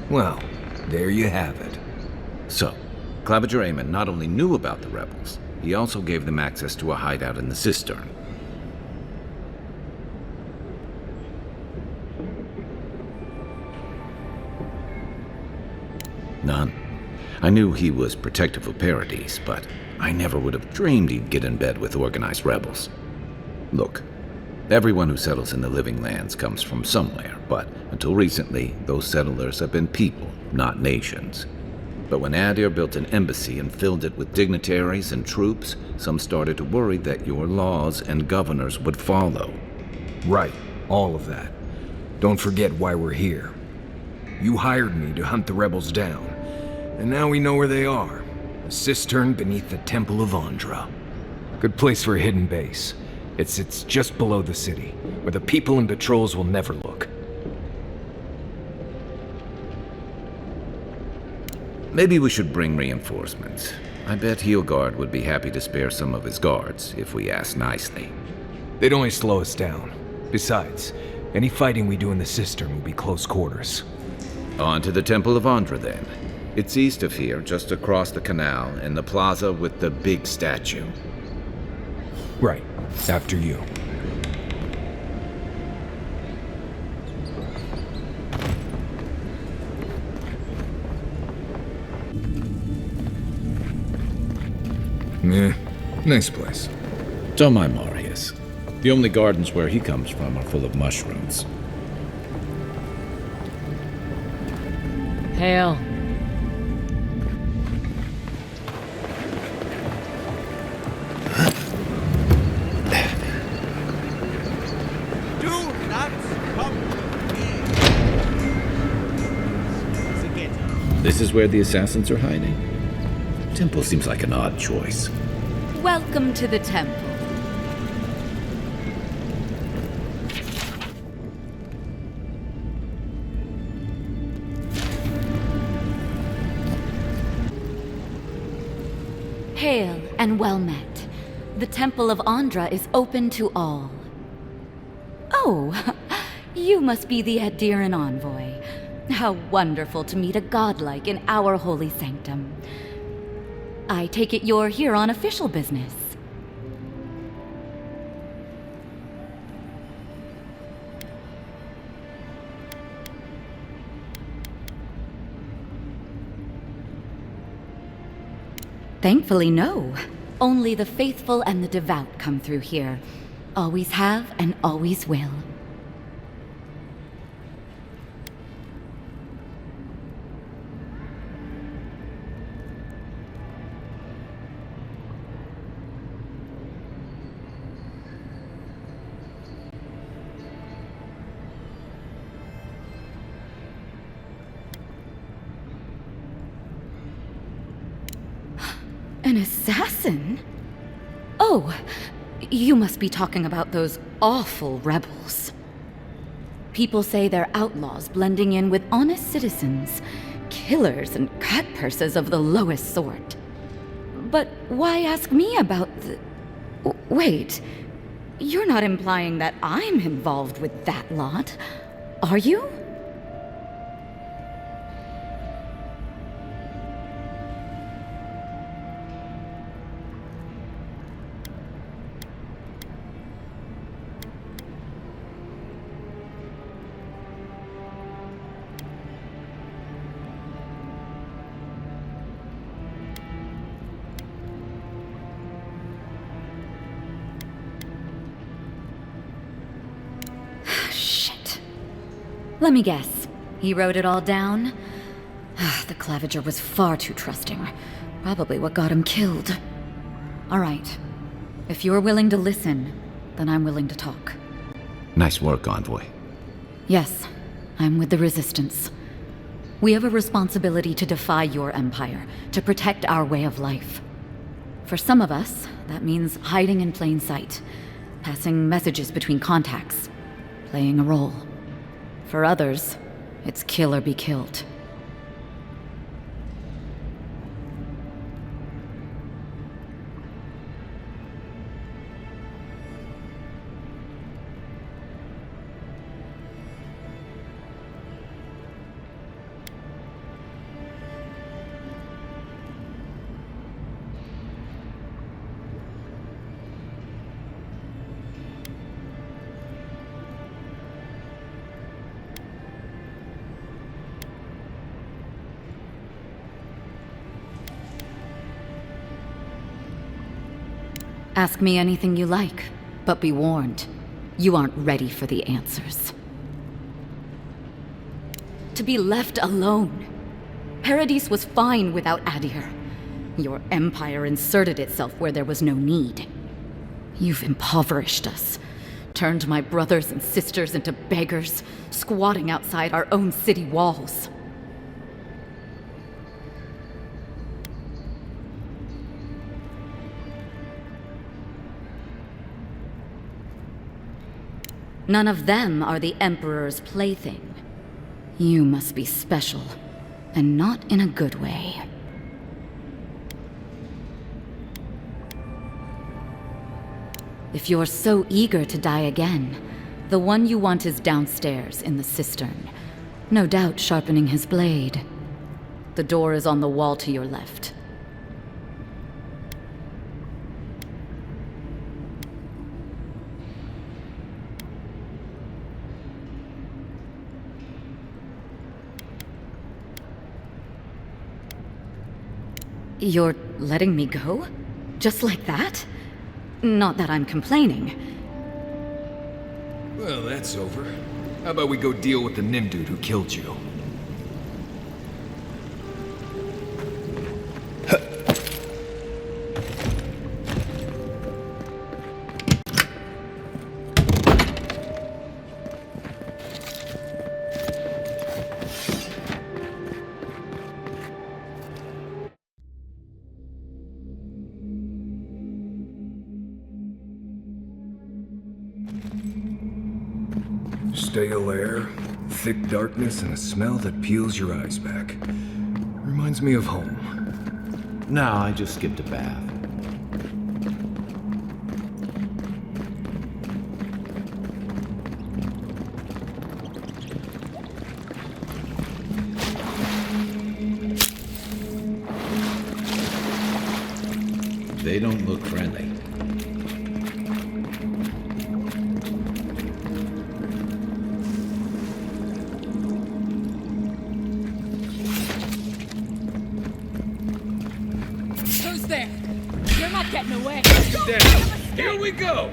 Well, there you have it. So, Claviger Amon not only knew about the rebels, he also gave them access to a hideout in the cistern. None. I knew he was protective of Paradise, but I never would have dreamed he'd get in bed with organized rebels. Look, everyone who settles in the Living Lands comes from somewhere, but until recently, those settlers have been people, not nations. But when Adir built an embassy and filled it with dignitaries and troops, some started to worry that your laws and governors would follow. Right, all of that. Don't forget why we're here. You hired me to hunt the rebels down, and now we know where they are. A cistern beneath the Temple of Andra. Good place for a hidden base. It sits just below the city, where the people and patrols will never look. Maybe we should bring reinforcements. I bet Heelguard would be happy to spare some of his guards, if we ask nicely. They'd only slow us down. Besides, any fighting we do in the cistern will be close quarters. On to the Temple of Andra, then. It's east of here, just across the canal, and the plaza with the big statue. Right. After you. Nice place. Don't mind Marius. The only gardens where he comes from are full of mushrooms. Hail. This is where the assassins are hiding? Temple seems like an odd choice. Welcome to the temple. Hail and well met. The Temple of Andra is open to all. Oh, you must be the Adiran envoy. How wonderful to meet a godlike in our holy sanctum. I take it you're here on official business. Thankfully, no. Only the faithful and the devout come through here. Always have and always will. An assassin? Oh, you must be talking about those awful rebels. People say they're outlaws blending in with honest citizens, killers and cutpurses of the lowest sort. But why ask me about the... Wait, you're not implying that I'm involved with that lot, are you? Let me guess. He wrote it all down? The Claviger was far too trusting. Probably what got him killed. All right. If you're willing to listen, then I'm willing to talk. Nice work, Envoy. Yes, I'm with the Resistance. We have a responsibility to defy your empire, to protect our way of life. For some of us, that means hiding in plain sight, passing messages between contacts, playing a role. For others, it's kill or be killed. Ask me anything you like, but be warned, you aren't ready for the answers. To be left alone. Paradis was fine without Adir. Your empire inserted itself where there was no need. You've impoverished us, turned my brothers and sisters into beggars, squatting outside our own city walls. None of them are the Emperor's plaything. You must be special, and not in a good way. If you're so eager to die again, the one you want is downstairs in the cistern, no doubt sharpening his blade. The door is on the wall to your left. You're letting me go? Just like that? Not that I'm complaining. Well, that's over. How about we go deal with the Nim dude who killed you? Stale air, thick darkness, and a smell that peels your eyes back. Reminds me of home. No, I just skipped a bath. They don't look friendly. Here we go!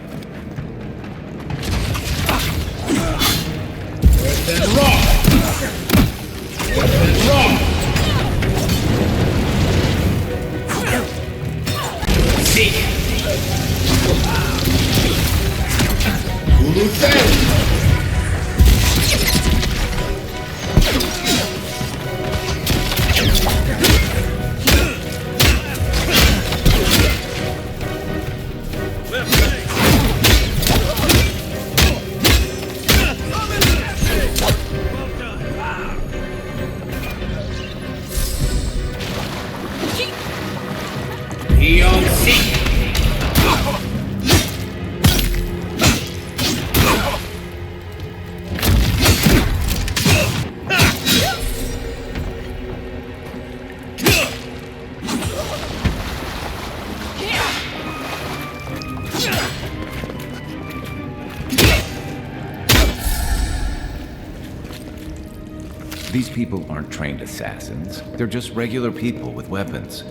These people aren't trained assassins. They're just regular people with weapons.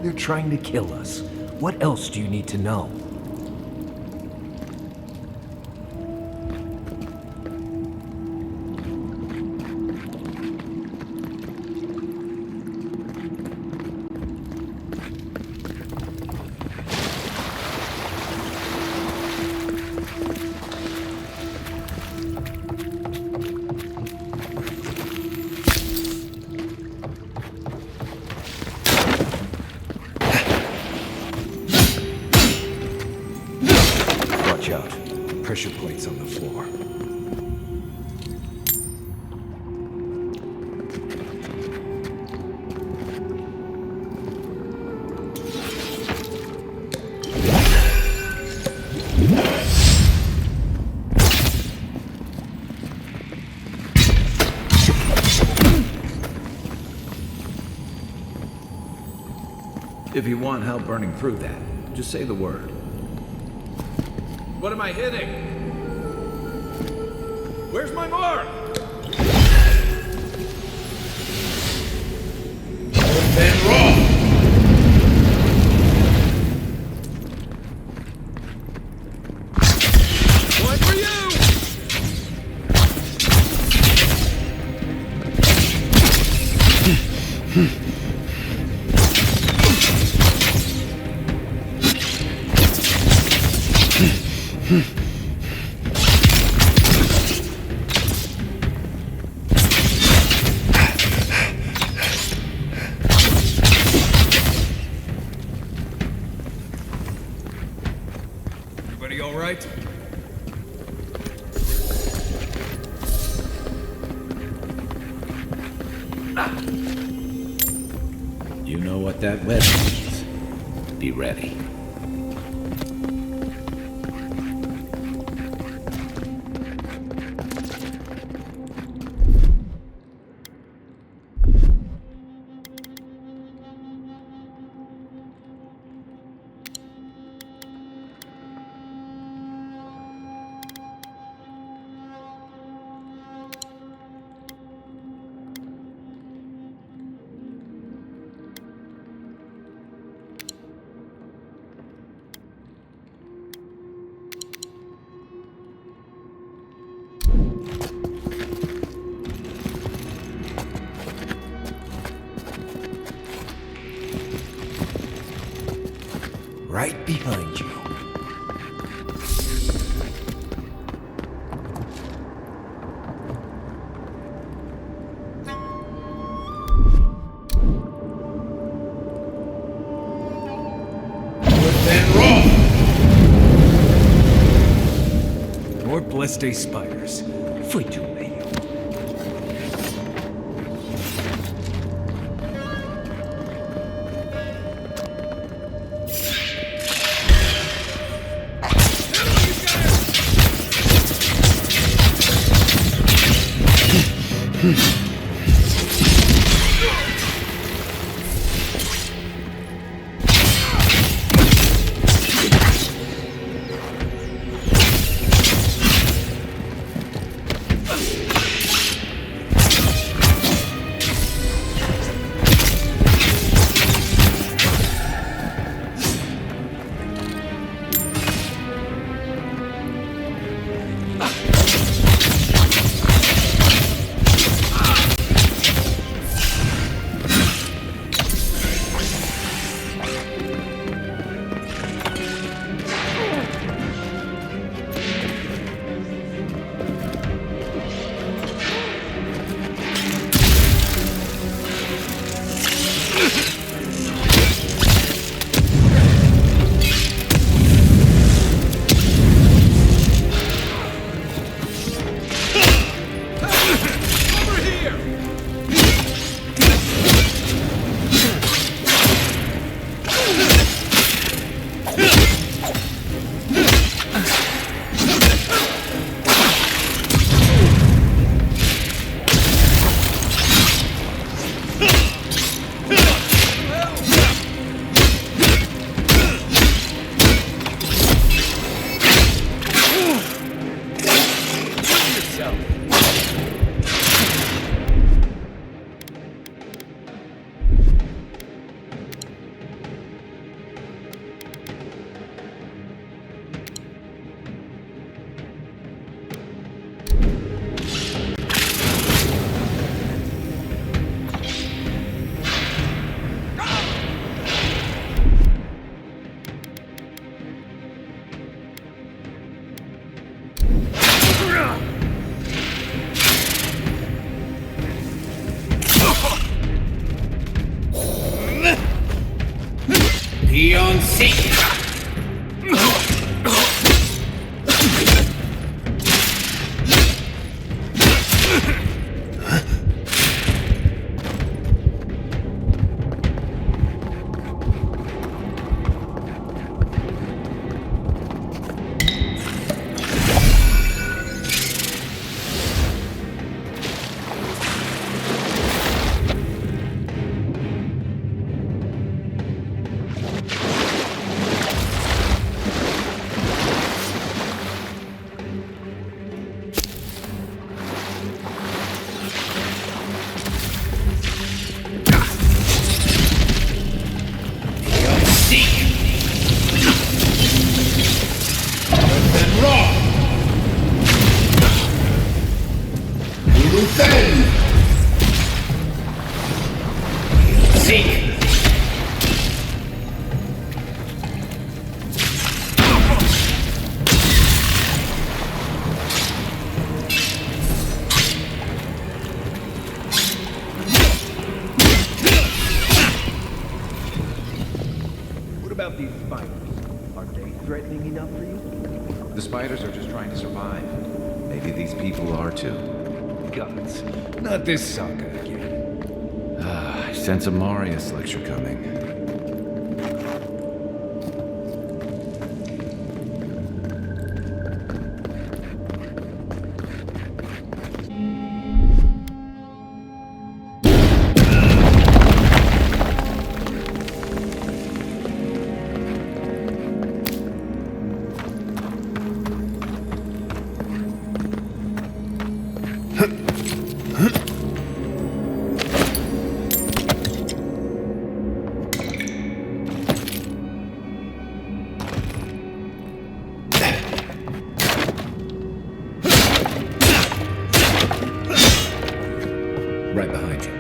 They're trying to kill us. What else do you need to know? Watch out. Pressure plates on the floor. If you want help burning through that, just say the word. What am I hitting? Where's my mark? Then roll! One for you! Everybody all right? You know what that weapon means. Be ready. Right behind you. Then roll! More blessed day spiders. Free to me. Be on seat! threatening enough for you? The spiders are just trying to survive. Maybe these people are too. Gods, not this saga again. I sense a Marius lecture coming. Right behind you.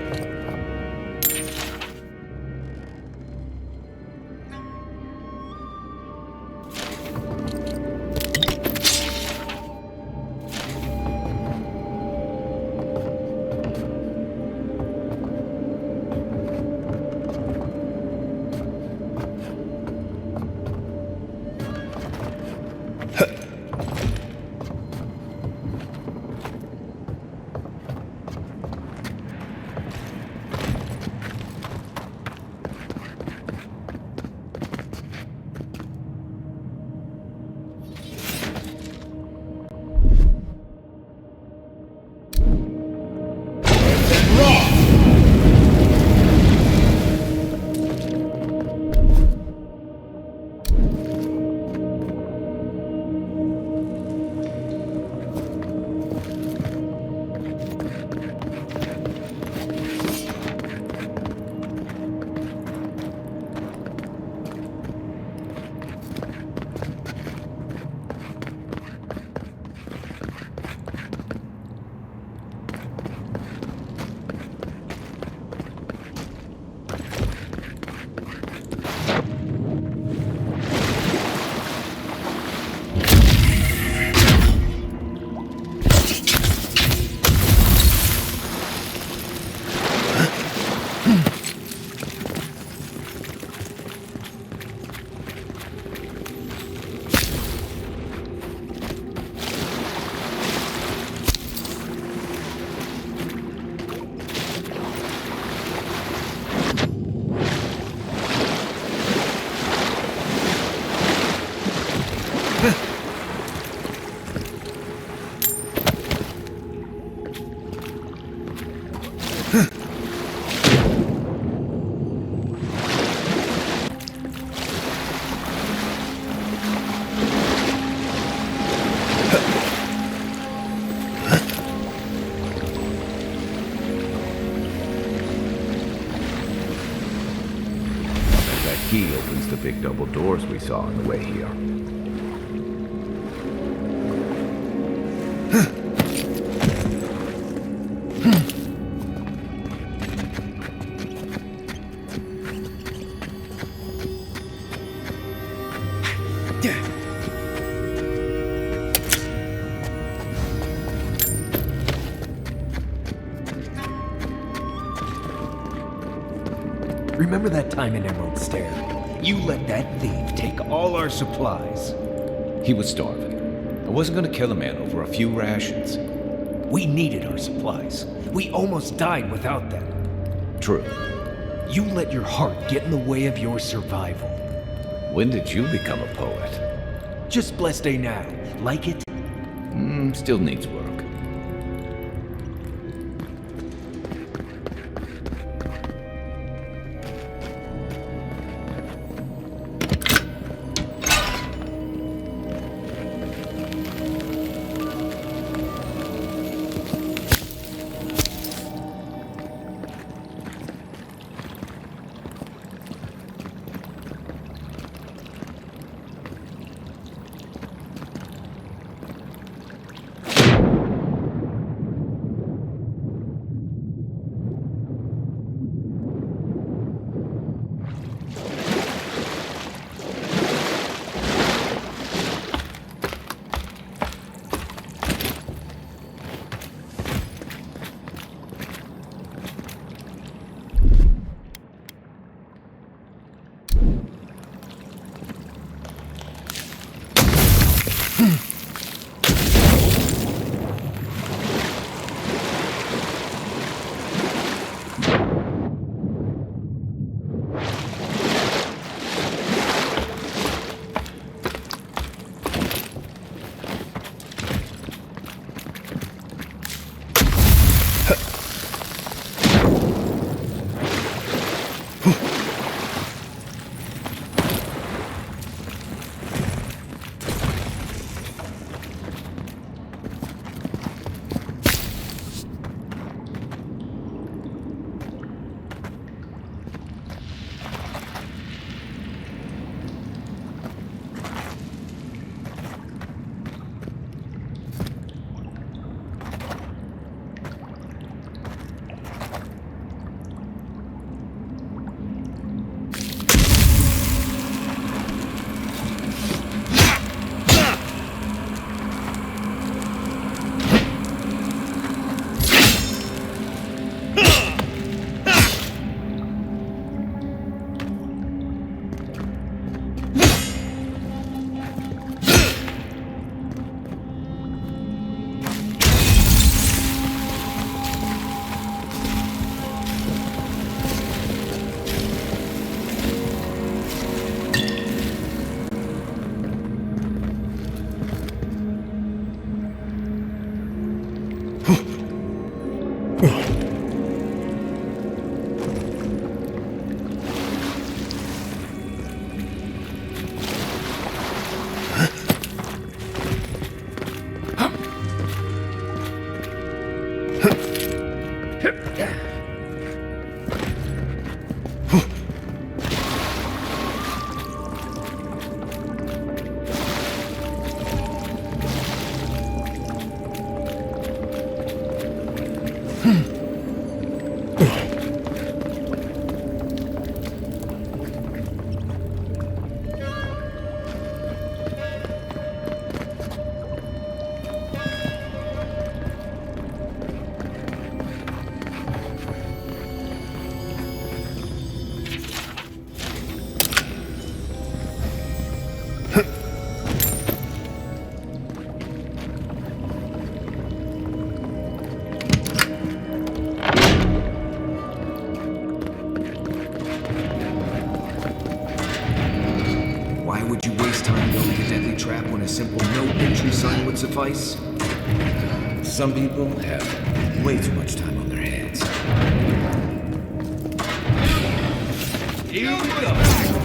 Key opens the big double doors we saw on the way here. Remember that time in Emerald Stair? You let that thief take all our supplies. He was starving. I wasn't gonna kill a man over a few rations. We needed our supplies. We almost died without them. True. You let your heart get in the way of your survival. When did you become a poet? Just blessed day now. Like it? Still needs work. simple no-entry sign would suffice? Some people have way too much time on their hands. Here we go.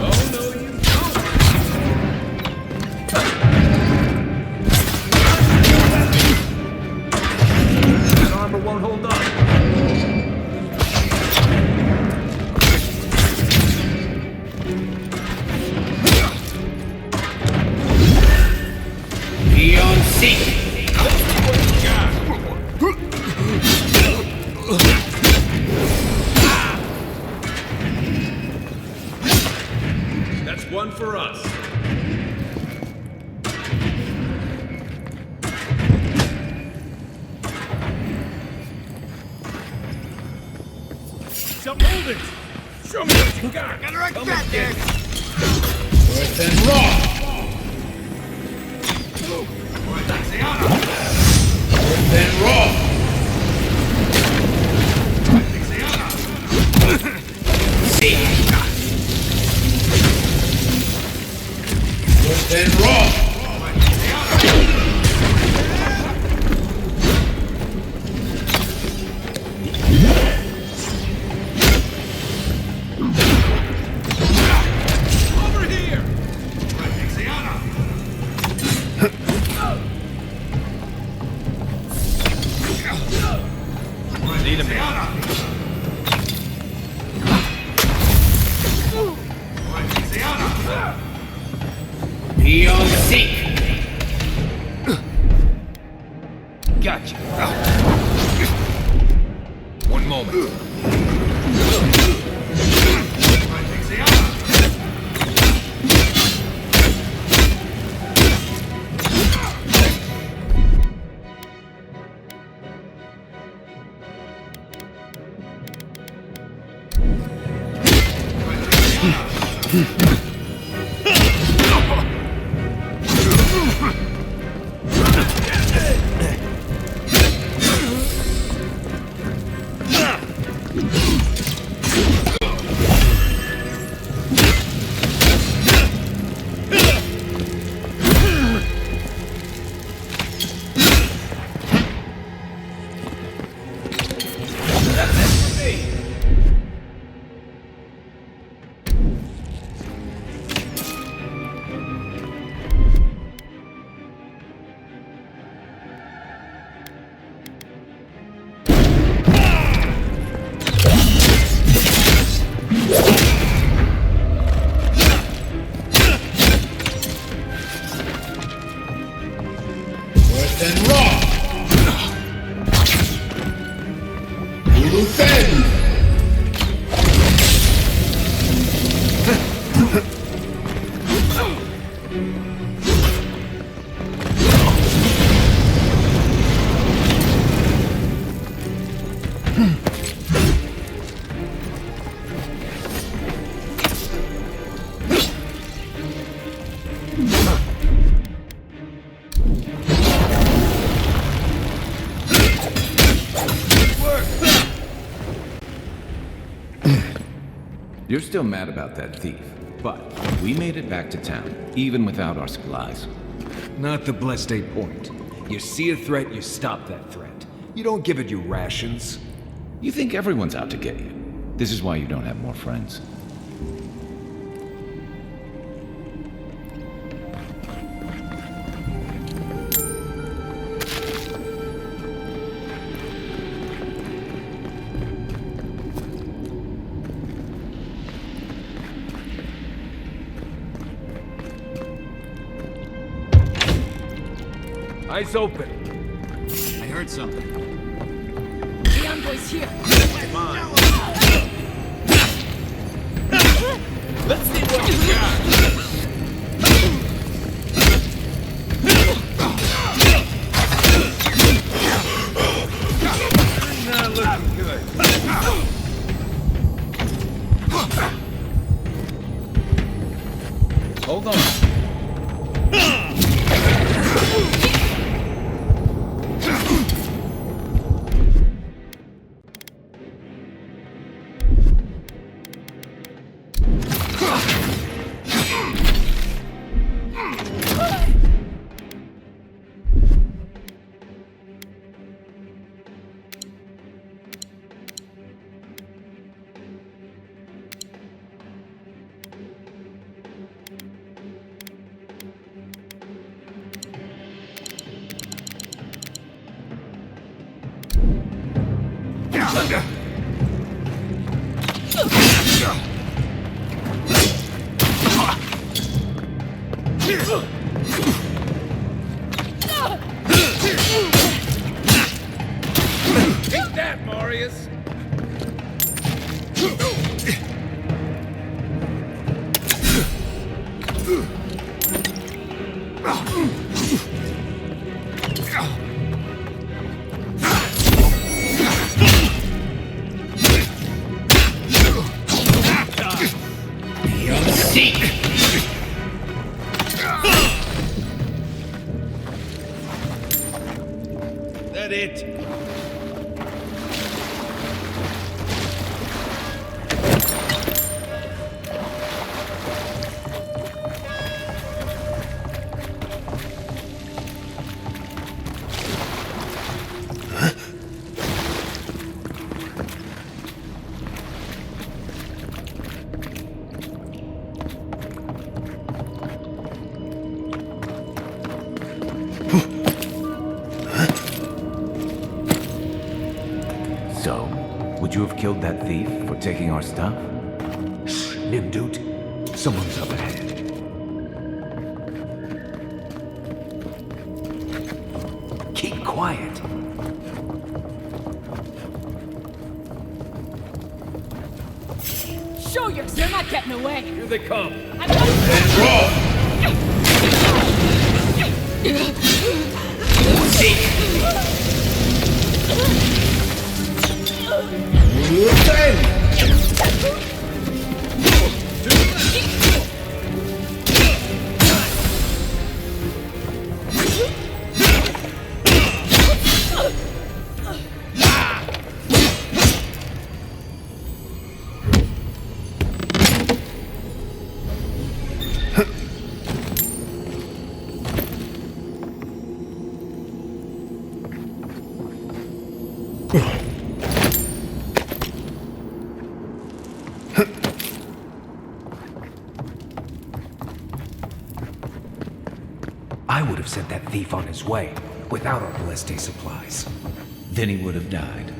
Oh, no, you don't. That armor won't hold up. That's one for us. Stop holding! Show me what you got! Got it right back there! Worse than raw! Worse than raw! See! Worse than raw! Gotcha. One moment. and raw. Ulufen. You're still mad about that thief, but we made it back to town, even without our supplies. Not the blessed 8 point. You see a threat, you stop that threat. You don't give it your rations. You think everyone's out to get you. This is why you don't have more friends. Eyes open. I heard something. The envoy's here. Come on. Let's see what you got. Not looking good. Hold on. Take that, Marius. That it? So, would you have killed that thief for taking our stuff? Shh, Nimdut. Someone's up ahead. Keep quiet. Show yours. You're not getting away. Here they come. I would have sent that thief on his way without our Bleste supplies. Then he would have died.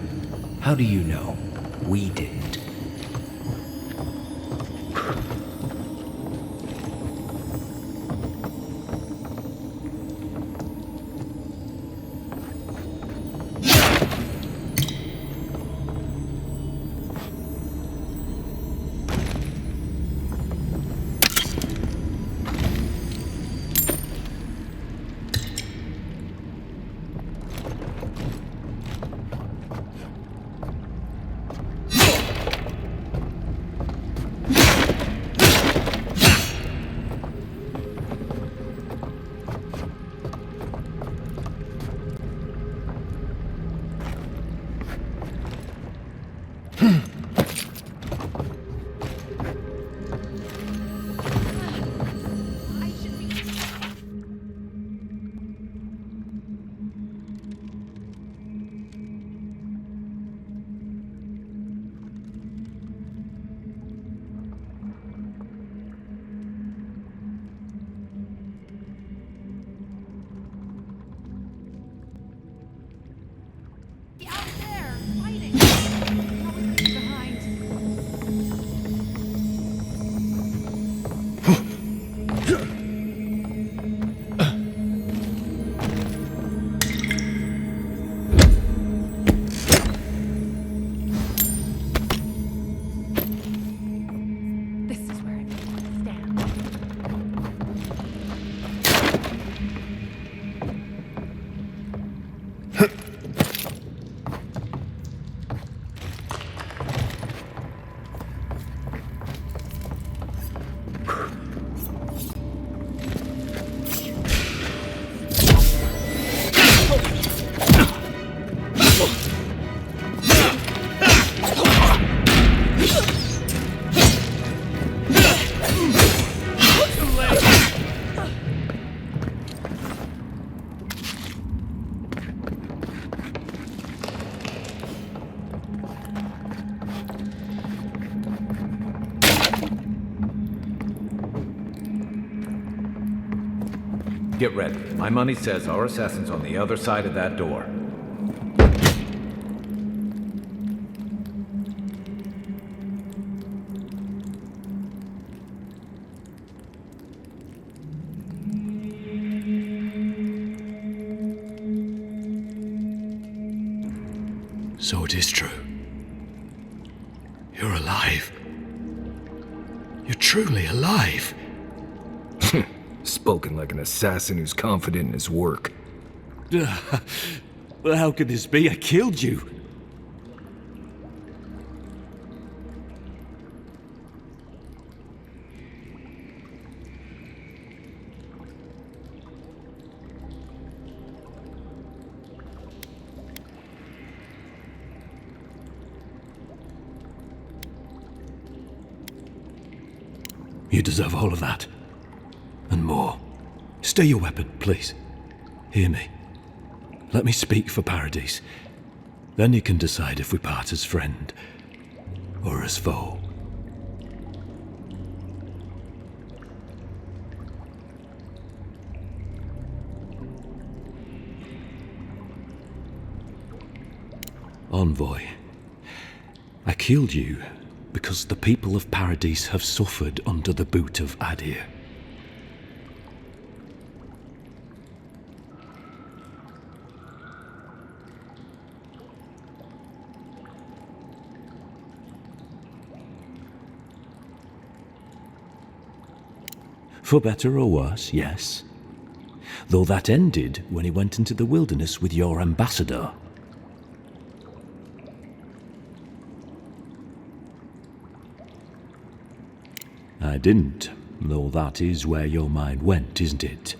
How do you know? We didn't. Get ready. My money says our assassin's on the other side of that door. So it is true. You're alive. You're truly alive. Spoken like an assassin who's confident in his work. Well, how could this be? I killed you. You deserve all of that. And more. Stay your weapon, please. Hear me. Let me speak for Paradise. Then you can decide if we part as friend or as foe. Envoy, I killed you because the people of Paradise have suffered under the boot of Adir. For better or worse, yes. Though that ended when he went into the wilderness with your ambassador. I didn't, though that is where your mind went, isn't it?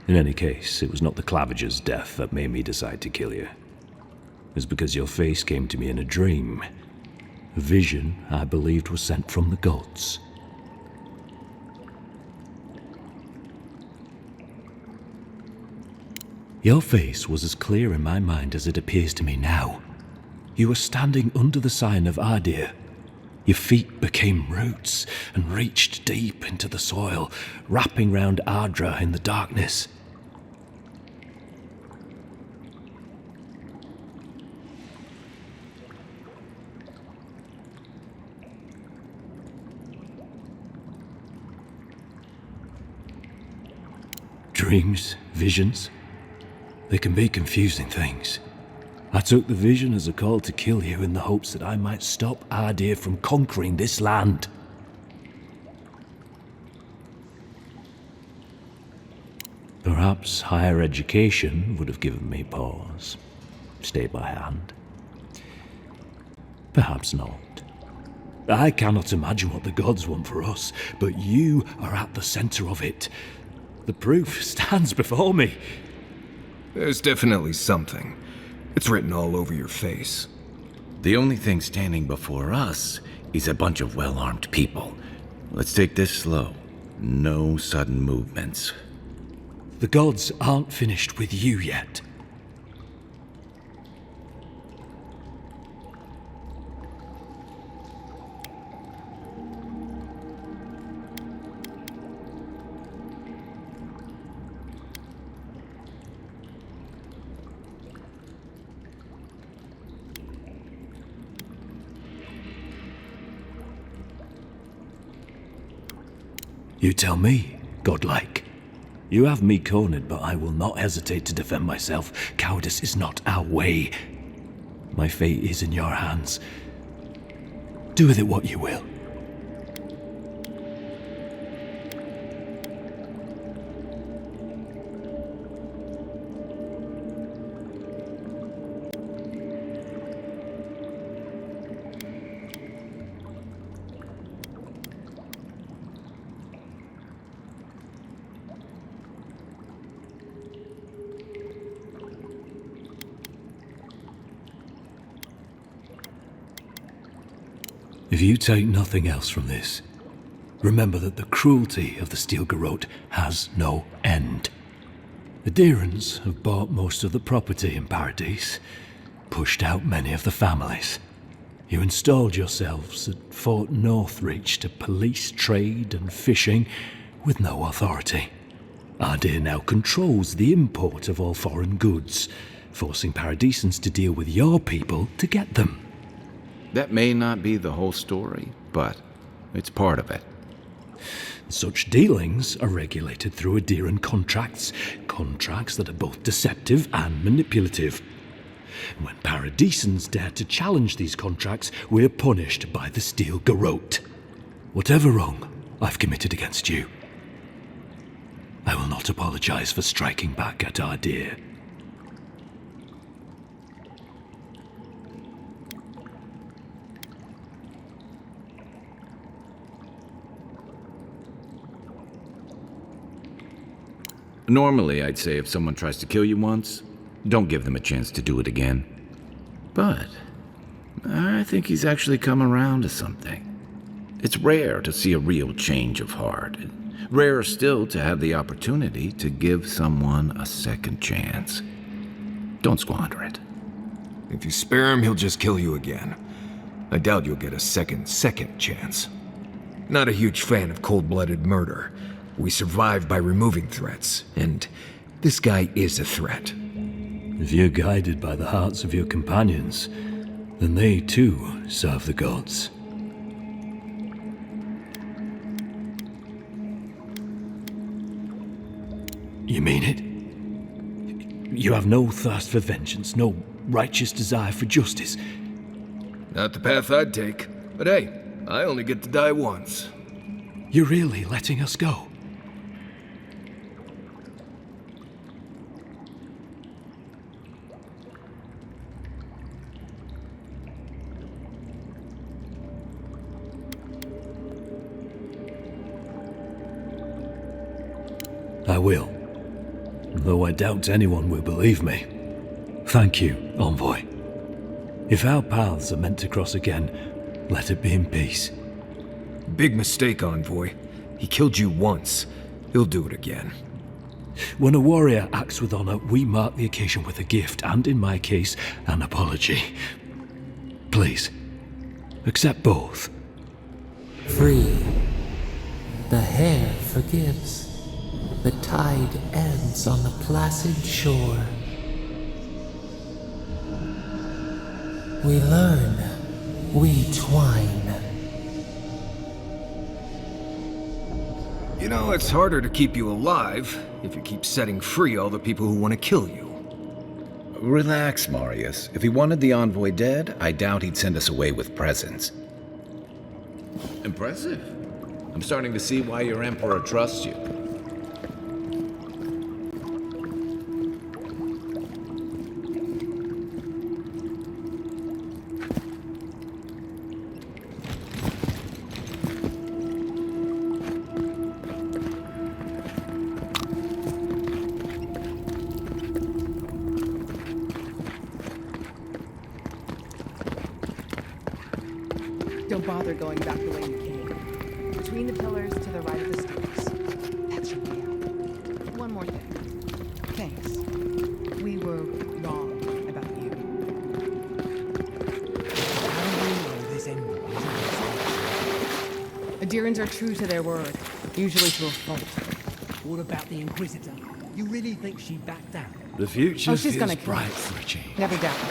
In any case, it was not the Clavager's death that made me decide to kill you. It was because your face came to me in a dream. A vision I believed was sent from the gods. Your face was as clear in my mind as it appears to me now. You were standing under the sign of Adir. Your feet became roots and reached deep into the soil, wrapping round Ardra in the darkness. Dreams, visions, they can be confusing things. I took the vision as a call to kill you in the hopes that I might stop Adir from conquering this land. Perhaps higher education would have given me pause, stay by hand. Perhaps not. I cannot imagine what the gods want for us, but you are at the center of it. The proof stands before me. There's definitely something. It's written all over your face. The only thing standing before us is a bunch of well-armed people. Let's take this slow. No sudden movements. The gods aren't finished with you yet. You tell me, godlike. You have me cornered, but I will not hesitate to defend myself. Cowardice is not our way. My fate is in your hands. Do with it what you will. If you take nothing else from this, remember that the cruelty of the Steel Garrote has no end. The Deerans have bought most of the property in Paradise, pushed out many of the families. You installed yourselves at Fort Northreach to police trade and fishing with no authority. Ardea now controls the import of all foreign goods, forcing Paradisans to deal with your people to get them. That may not be the whole story, but it's part of it. Such dealings are regulated through Adiran contracts, contracts that are both deceptive and manipulative. When Paradisans dare to challenge these contracts, we're punished by the Steel Garrote. Whatever wrong I've committed against you, I will not apologize for striking back at Ardea. Normally, I'd say if someone tries to kill you once, don't give them a chance to do it again. But I think he's actually come around to something. It's rare to see a real change of heart. Rarer still to have the opportunity to give someone a second chance. Don't squander it. If you spare him, he'll just kill you again. I doubt you'll get a second chance. Not a huge fan of cold-blooded murder. We survive by removing threats, and this guy is a threat. If you're guided by the hearts of your companions, then they too serve the gods. You mean it? You have no thirst for vengeance, no righteous desire for justice? Not the path I'd take, but hey, I only get to die once. You're really letting us go? I will, though I doubt anyone will believe me. Thank you, Envoy. If our paths are meant to cross again, let it be in peace. Big mistake, Envoy. He killed you once. He'll do it again. When a warrior acts with honor, we mark the occasion with a gift, and in my case, an apology. Please, accept both. Free. The hair forgives. The tide ends on the placid shore. We learn. We twine. You know, it's harder to keep you alive if you keep setting free all the people who want to kill you. Relax, Marius. If he wanted the envoy dead, I doubt he'd send us away with presents. Impressive. I'm starting to see why your emperor trusts you. Don't bother going back the way you came. Between the pillars to the right of the stairs. That's your way out. One more thing. Thanks. We were wrong about you. How do we know this envoy is Adirans are true to their word, usually to a fault. What about the Inquisitor? You really think she backed down? The future she's gonna kill bright, us. Richie. Never doubt it.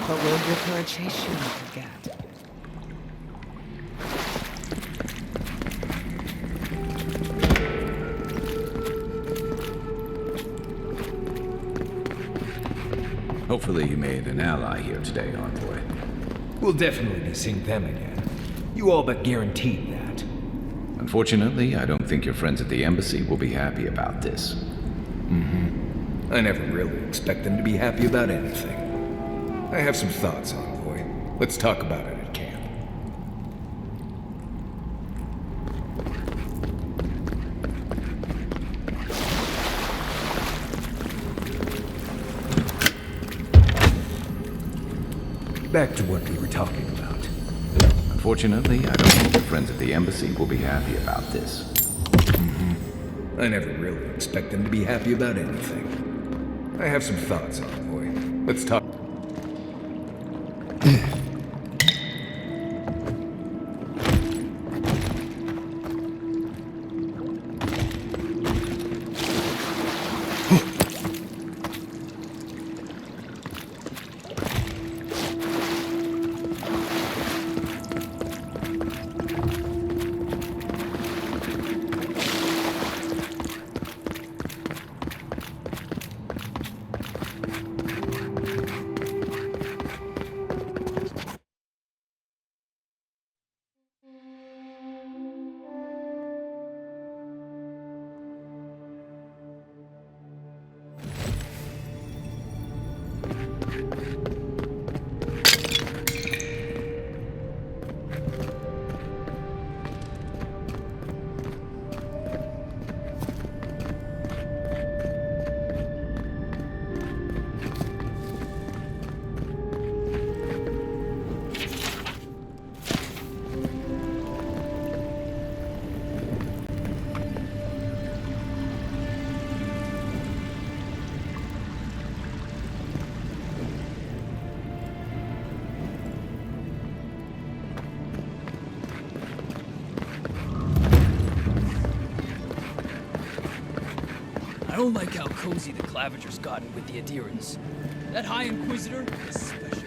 But we'll give her a chase she won't forget. Hopefully you made an ally here today, Envoy. We'll definitely be seeing them again. You all but guaranteed that. Unfortunately, I don't think your friends at the embassy will be happy about this. I never really expect them to be happy about anything. I have some thoughts, Envoy. Let's talk about it at camp. Back to what we were talking about. Unfortunately, I don't think your friends at the embassy will be happy about this. I never really expect them to be happy about anything. I have some thoughts, Envoy. Let's talk. don't like how cozy the Clavager's gotten with the adherents. That High Inquisitor is special.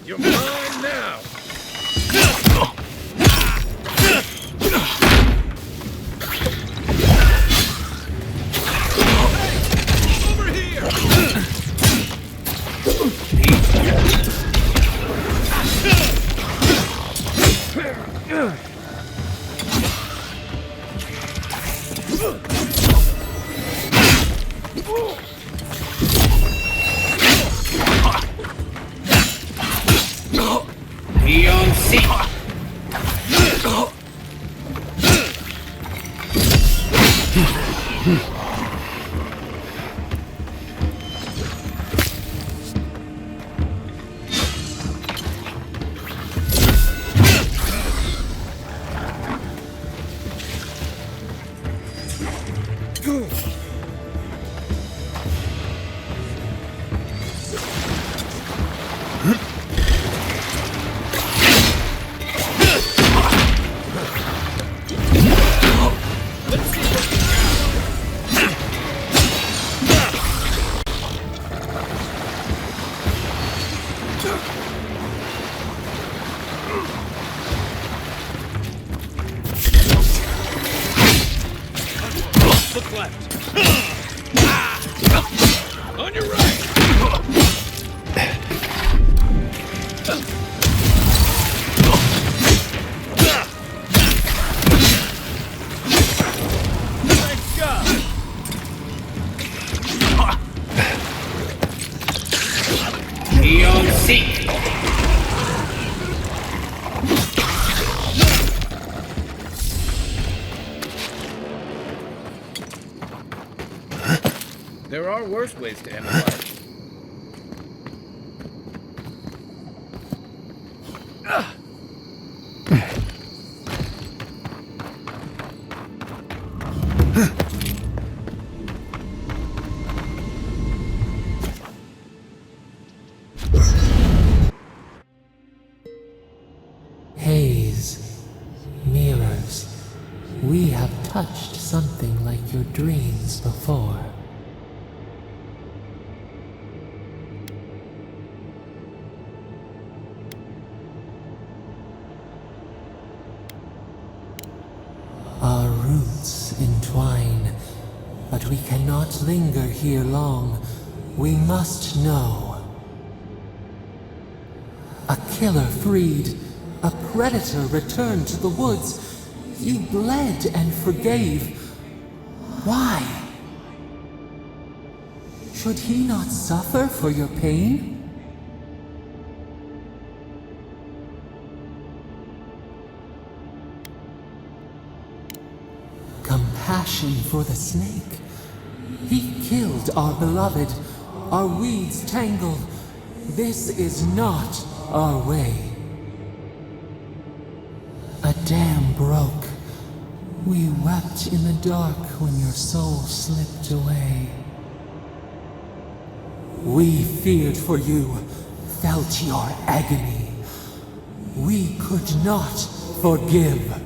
You're mine now! Over here! Look left. On your right. Nice job. Be on seat. There are worse ways to end life. Haze, mirrors, we have touched something like your dreams before. Our roots entwine, but we cannot linger here long. We must know. A killer freed, a predator returned to the woods. You bled and forgave. Why? Should he not suffer for your pain? Compassion for the snake. He killed our beloved. Our weeds tangled. This is not our way. A dam broke. We wept in the dark when your soul slipped away. We feared for you, felt your agony. We could not forgive.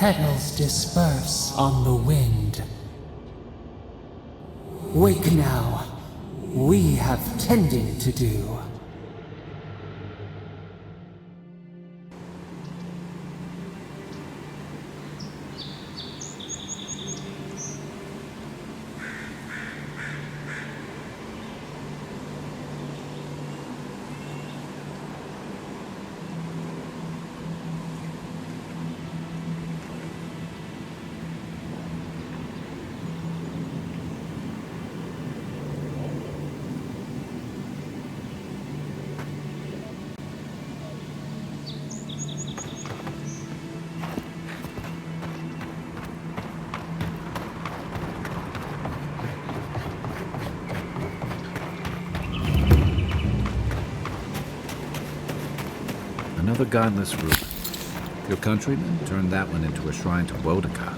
petals disperse on the wind. Wake now. We have tending to do. Another godless ruin. Your countrymen turned that one into a shrine to Wodaka.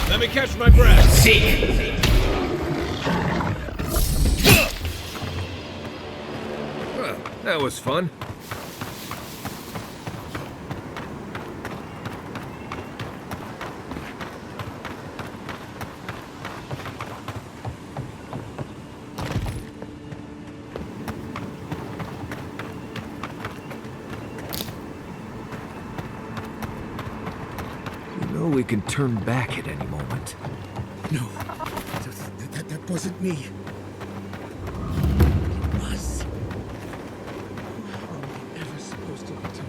Let me catch my breath. Seek. Well, that was fun. We can turn back at any moment. No, that wasn't me. It was. How are we ever supposed to return?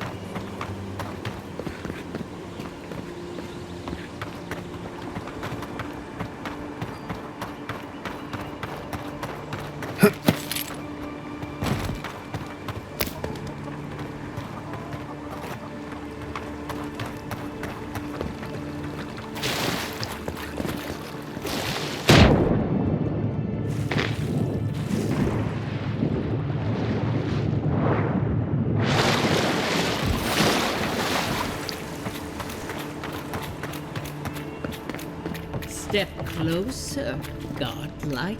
Step closer, godlike.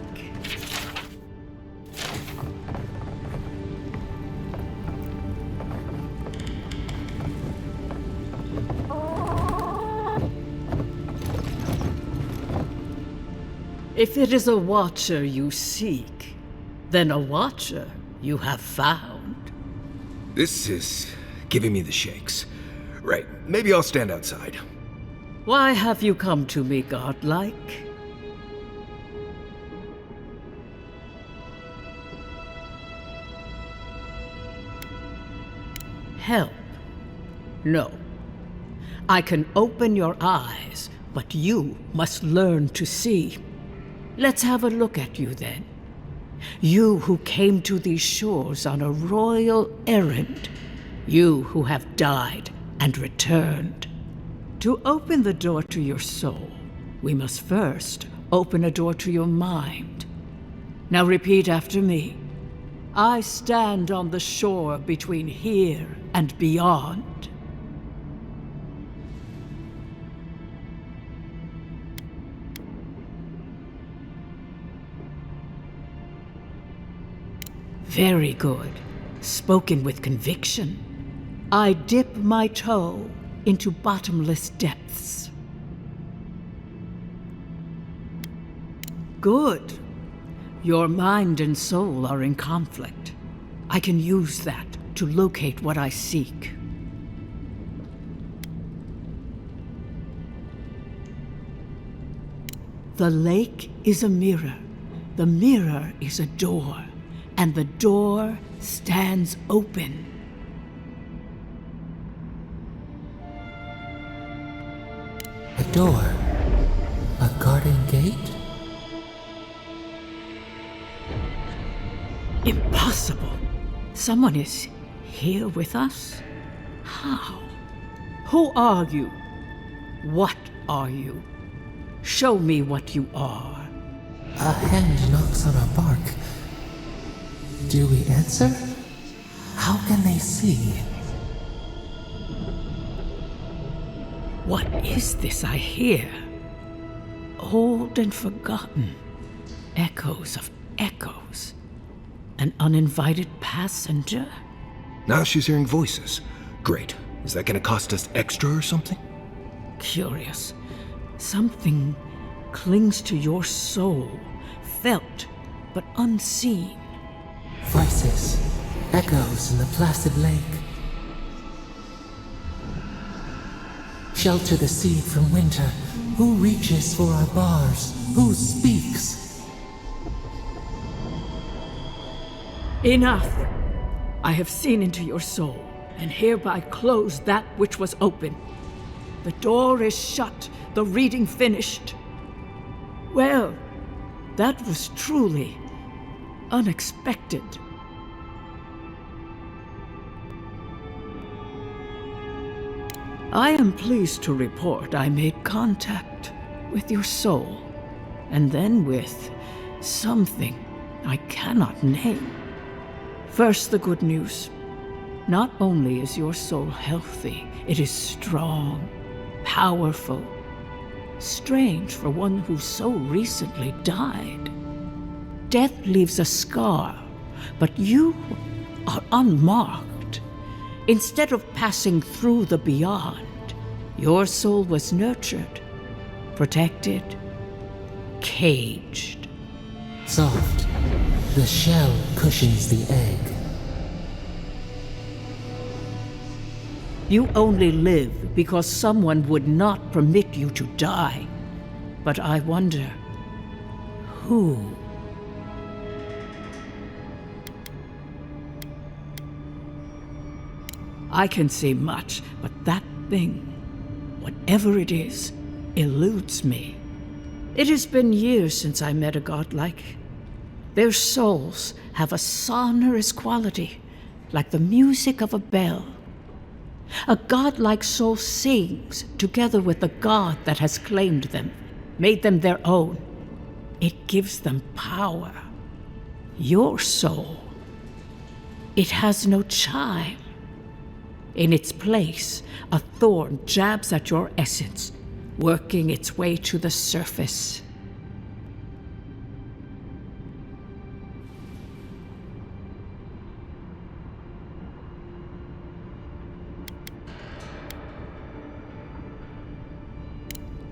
If it is a watcher you seek, then a watcher you have found. This is giving me the shakes. Right, maybe I'll stand outside. Why have you come to me, godlike? Help? No. I can open your eyes, but you must learn to see. Let's have a look at you then. You who came to these shores on a royal errand. You who have died and returned. To open the door to your soul, we must first open a door to your mind. Now repeat after me. I stand on the shore between here and beyond. Very good. Spoken with conviction. I dip my toe into bottomless depths. Good. Your mind and soul are in conflict. I can use that to locate what I seek. The lake is a mirror. The mirror is a door. And the door stands open. A door? A garden gate? Impossible. Someone is here with us? How? Who are you? What are you? Show me what you are. A hand knocks on our bark. Do we answer? How can they see? What is this I hear? Old and forgotten. Echoes of echoes. An uninvited passenger? Now she's hearing voices. Great. Is that gonna cost us extra or something? Curious. Something clings to your soul, felt but unseen. Voices, echoes in the placid lake. Shelter the seed from winter. Who reaches for our bars? Who speaks? Enough! I have seen into your soul, and hereby close that which was open. The door is shut, the reading finished. Well, that was truly unexpected. I am pleased to report I made contact with your soul, and then with something I cannot name. First, the good news. Not only is your soul healthy, it is strong, powerful. Strange for one who so recently died. Death leaves a scar, but you are unmarked. Instead of passing through the beyond, your soul was nurtured, protected, caged. Soft. The shell cushions the egg. You only live because someone would not permit you to die. But I wonder, who? I can see much, but that thing, whatever it is, eludes me. It has been years since I met a godlike. Their souls have a sonorous quality, like the music of a bell. A godlike soul sings together with the god that has claimed them, made them their own. It gives them power. Your soul, it has no chime. In its place, a thorn jabs at your essence, working its way to the surface.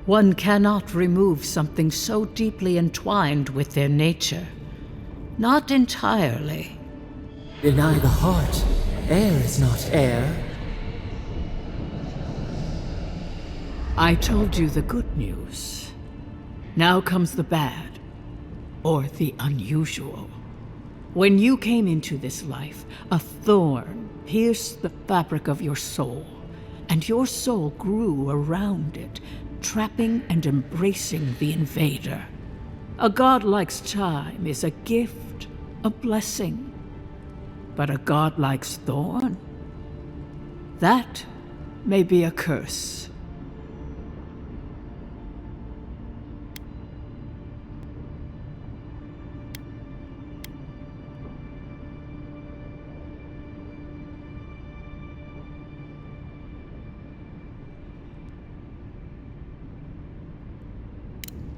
One cannot remove something so deeply entwined with their nature. Not entirely. Deny the heart. Air is not air. I told you the good news. Now comes the bad, or the unusual. When you came into this life, a thorn pierced the fabric of your soul, and your soul grew around it, trapping and embracing the invader. A godlike's chime is a gift, a blessing. But a godlike's thorn? That may be a curse.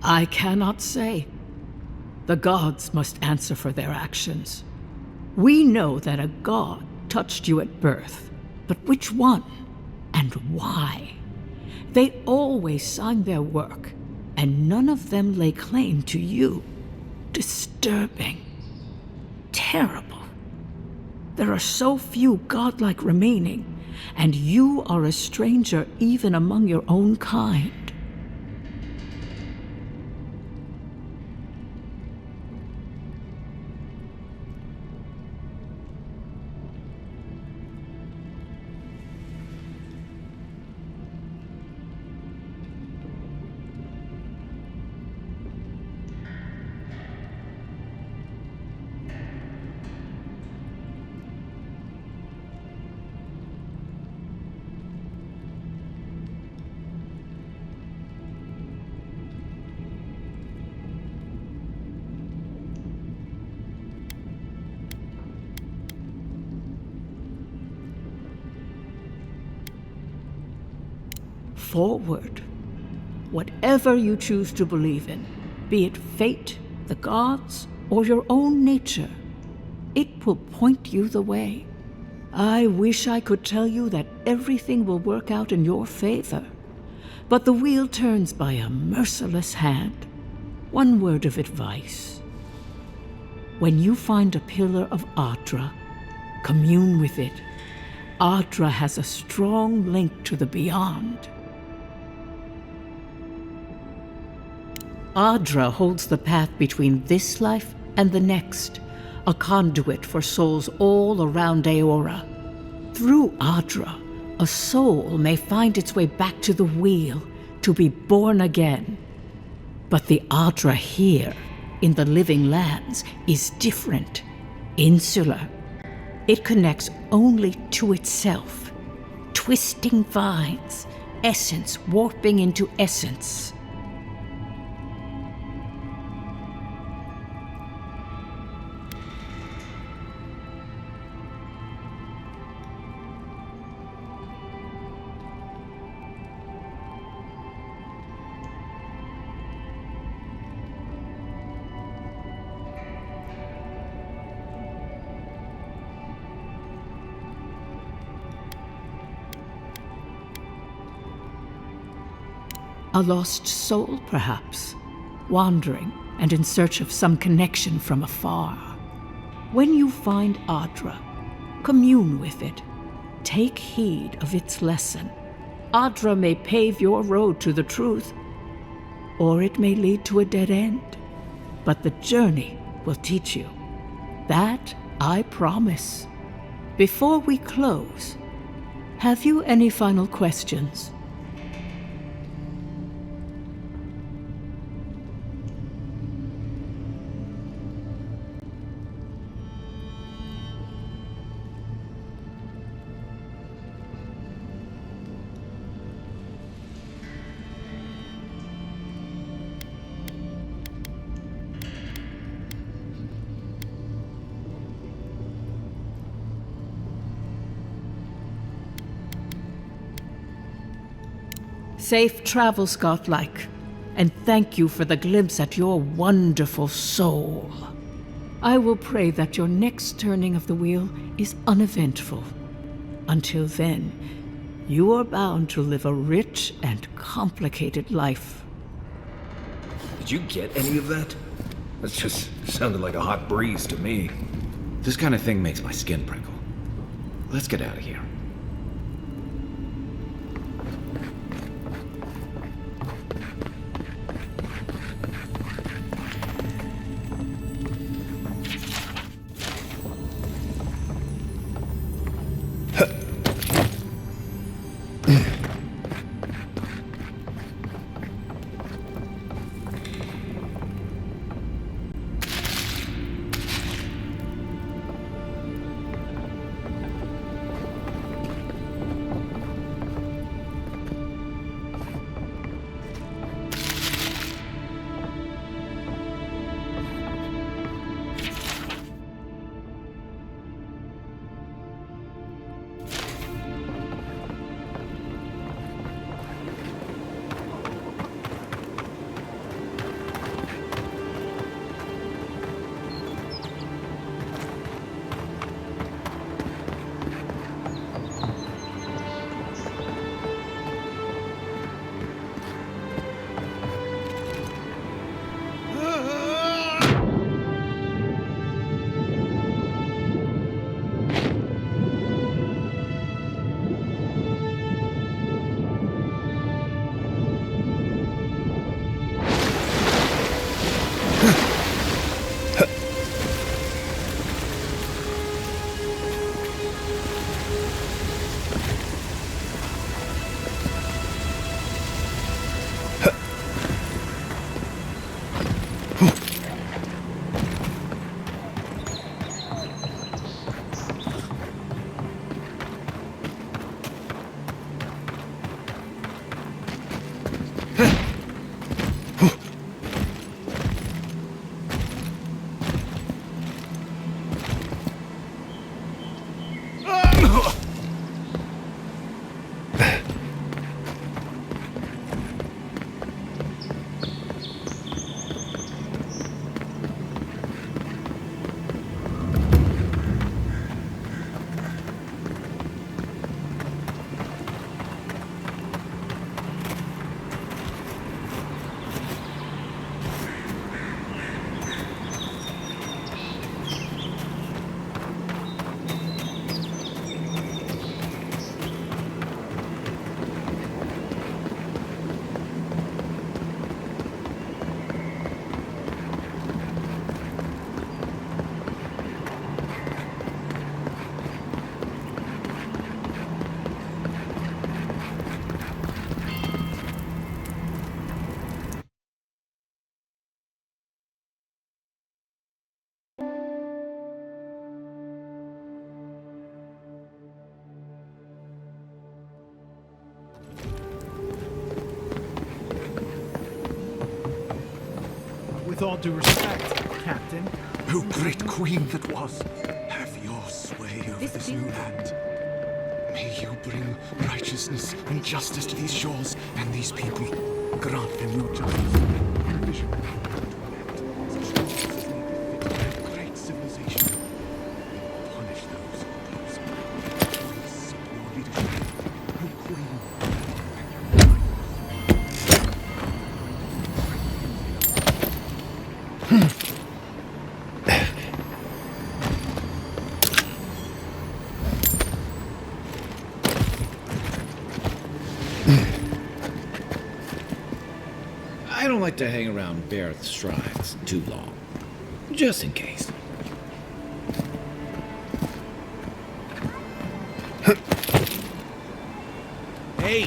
I cannot say. The gods must answer for their actions. We know that a god touched you at birth, but which one and why? They always signed their work, and none of them lay claim to you. Disturbing. Terrible. There are so few godlike remaining, and you are a stranger even among your own kind. Forward. Whatever you choose to believe in, be it fate, the gods, or your own nature, it will point you the way. I wish I could tell you that everything will work out in your favor, but the wheel turns by a merciless hand. One word of advice. When you find a pillar of Adra, commune with it. Adra has a strong link to the beyond. Adra holds the path between this life and the next, a conduit for souls all around Aora. Through Adra, a soul may find its way back to the wheel, to be born again. But the Adra here, in the living lands, is different, insular. It connects only to itself. Twisting vines, essence warping into essence. A lost soul, perhaps, wandering and in search of some connection from afar. When you find Adra, commune with it. Take heed of its lesson. Adra may pave your road to the truth, or it may lead to a dead end. But the journey will teach you. That I promise. Before we close, have you any final questions? Safe travels, godlike, and thank you for the glimpse at your wonderful soul. I will pray that your next turning of the wheel is uneventful. Until then, you are bound to live a rich and complicated life. Did you get any of that? That just sounded like a hot breeze to me. This kind of thing makes my skin prickle. Let's get out of here. With all due respect, Captain. O great queen that was, have your sway over this new land. May you bring righteousness and justice to these shores and these people. Grant them your justice and vision. Great civilization. Punish those who oppose it. Please seek your leadership, O queen. I don't like to hang around Barrett's shrines too long. Just in case. Hey,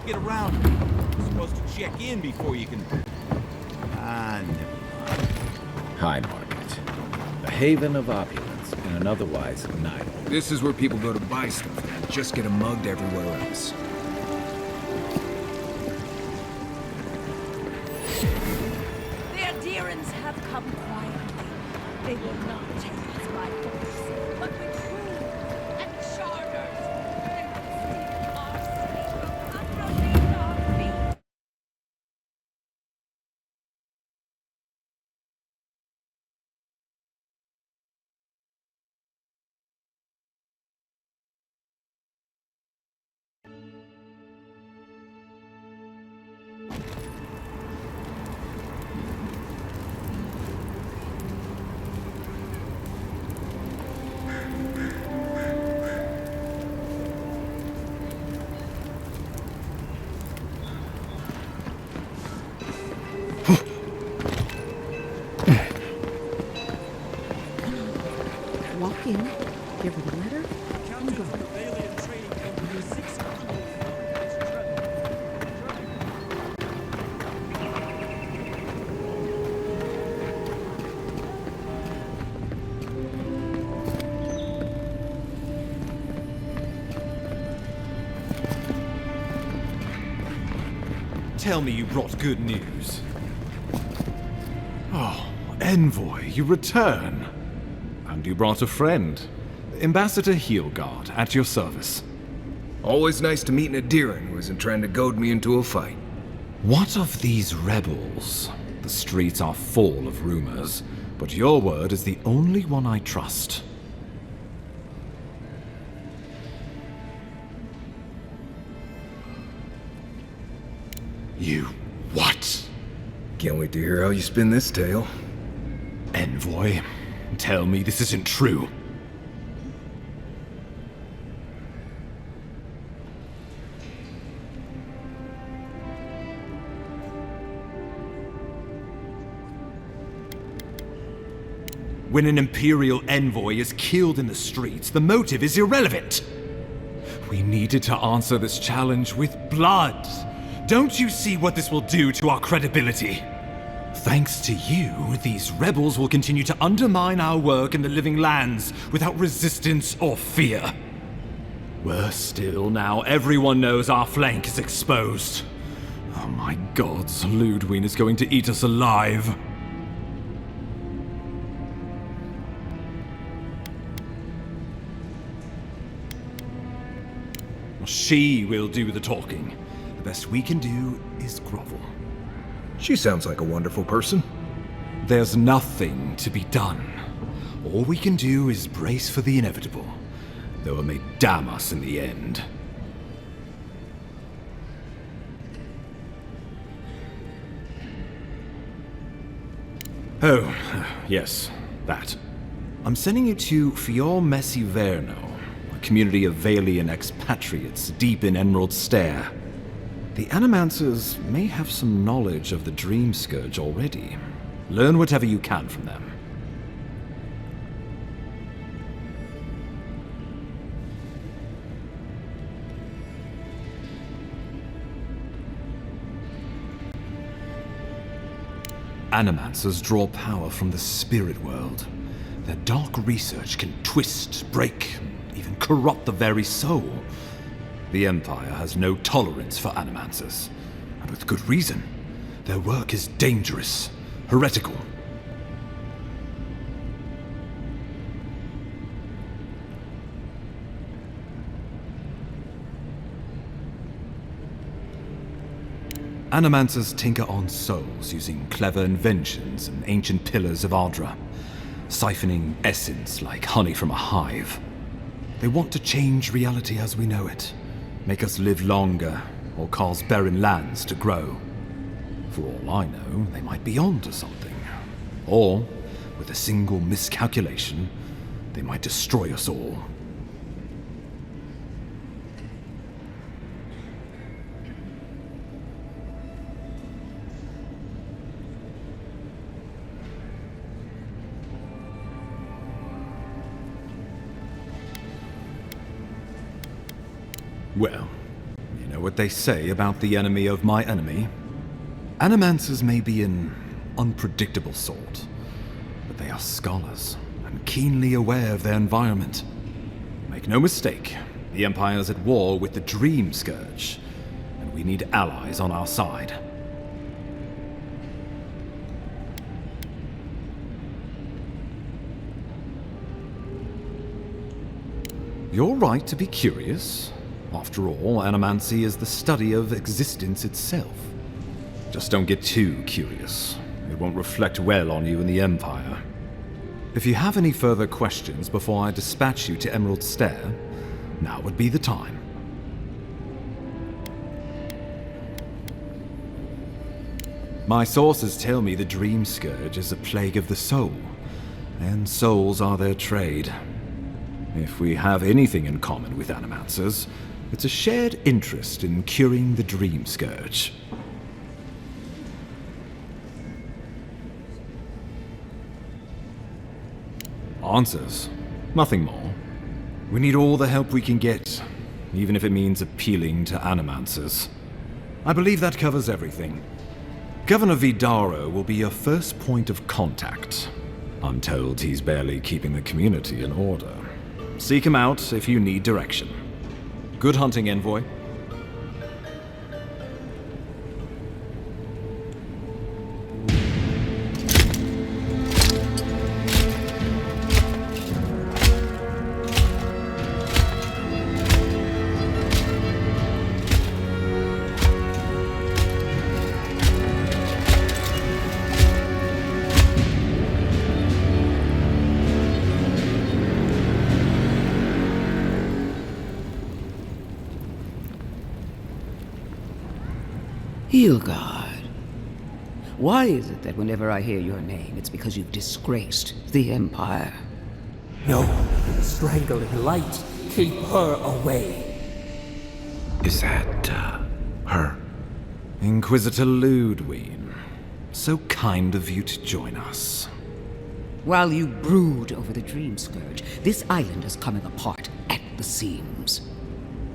get around. You're supposed to check in before you can... never mind. High Market. A haven of opulence in an otherwise night. This is where people go to buy stuff and just get mugged everywhere else. The adherents have come quietly. They will not take us by force, but with rules and charters. They will steal our city from underneath our feet. Walk in, give her the letter, and go. Tell me you brought good news. Oh, Envoy, you return. And you brought a friend. Ambassador Heelguard, at your service. Always nice to meet an Adiran who isn't trying to goad me into a fight. What of these rebels? The streets are full of rumors, but your word is the only one I trust. You what? Can't wait to hear how you spin this tale. Envoy, tell me this isn't true. When an Imperial envoy is killed in the streets, the motive is irrelevant. We needed to answer this challenge with blood. Don't you see what this will do to our credibility? Thanks to you, these rebels will continue to undermine our work in the Living Lands without resistance or fear. Worse still, now everyone knows our flank is exposed. Oh my gods, Ludwig is going to eat us alive. She will do the talking. The best we can do is grovel. She sounds like a wonderful person. There's nothing to be done. All we can do is brace for the inevitable, though it may damn us in the end. Oh, yes, that. I'm sending you to Fior Messi Verno, a community of Valian expatriates deep in Emerald Stair. The Animancers may have some knowledge of the Dream Scourge already. Learn whatever you can from them. Animancers draw power from the spirit world. Their dark research can twist, break, and even corrupt the very soul. The Empire has no tolerance for Animancers, and with good reason. Their work is dangerous, heretical. Animancers tinker on souls using clever inventions and ancient pillars of Ardra, siphoning essence like honey from a hive. They want to change reality as we know it, make us live longer, or cause barren lands to grow. For all I know, they might be onto something. Or, with a single miscalculation, they might destroy us all. Well, you know what they say about the enemy of my enemy? Animancers may be an unpredictable sort, but they are scholars and keenly aware of their environment. Make no mistake, the Empire's at war with the Dream Scourge, and we need allies on our side. You're right to be curious. After all, animancy is the study of existence itself. Just don't get too curious. It won't reflect well on you in the Empire. If you have any further questions before I dispatch you to Emerald Stair, now would be the time. My sources tell me the Dream Scourge is a plague of the soul, and souls are their trade. If we have anything in common with animancers, it's a shared interest in curing the Dream Scourge. Answers. Nothing more. We need all the help we can get, even if it means appealing to animancers. I believe that covers everything. Governor Vidaro will be your first point of contact. I'm told he's barely keeping the community in order. Seek him out if you need direction. Good hunting, Envoy. Hilgard. Why is it that whenever I hear your name, it's because you've disgraced the Empire? No, strangling light. Keep her away. Is that, her? Inquisitor Ludwig. So kind of you to join us. While you brood over the Dream Scourge, this island is coming apart at the seams.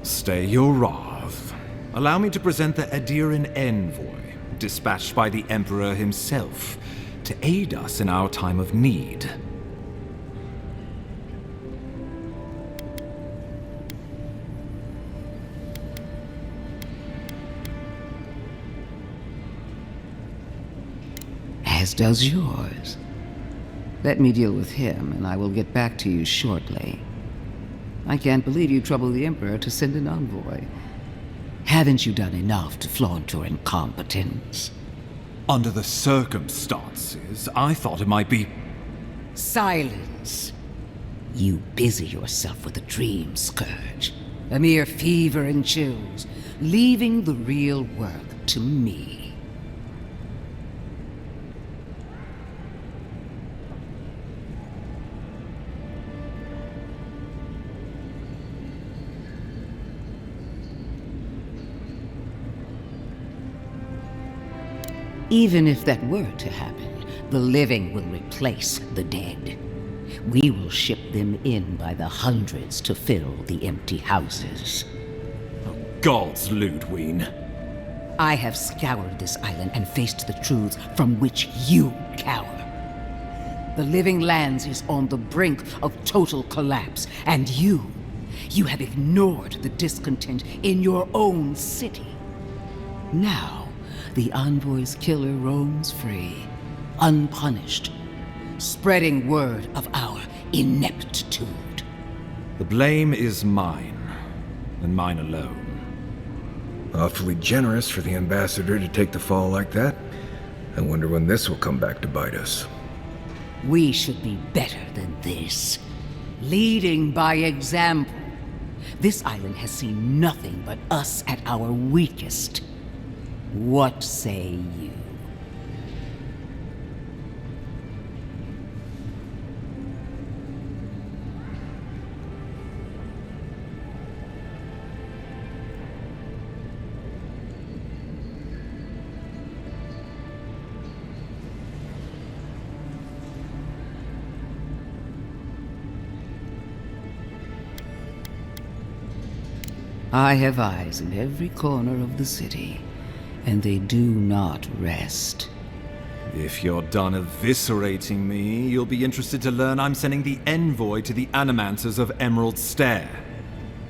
Stay your wrath. Allow me to present the Adiran Envoy, dispatched by the Emperor himself, to aid us in our time of need. As does yours. Let me deal with him, and I will get back to you shortly. I can't believe you troubled the Emperor to send an envoy. Haven't you done enough to flaunt your incompetence? Under the circumstances, I thought it might be... Silence! You busy yourself with the Dream Scourge. A mere fever and chills, leaving the real work to me. Even if that were to happen, the living will replace the dead. We will ship them in by the hundreds to fill the empty houses. Oh, gods, Ludwig. I have scoured this island and faced the truths from which you cower. The Living Lands is on the brink of total collapse, and you have ignored the discontent in your own city. Now, the Envoy's killer roams free. unpunished, spreading word of our ineptitude. The blame is mine, and mine alone. Awfully generous for the ambassador to take the fall like that. I wonder when this will come back to bite us. We should be better than this. Leading by example. This island has seen nothing but us at our weakest. What say you? I have eyes in every corner of the city, and they do not rest. If you're done eviscerating me, you'll be interested to learn I'm sending the envoy to the Animancers of Emerald Stair.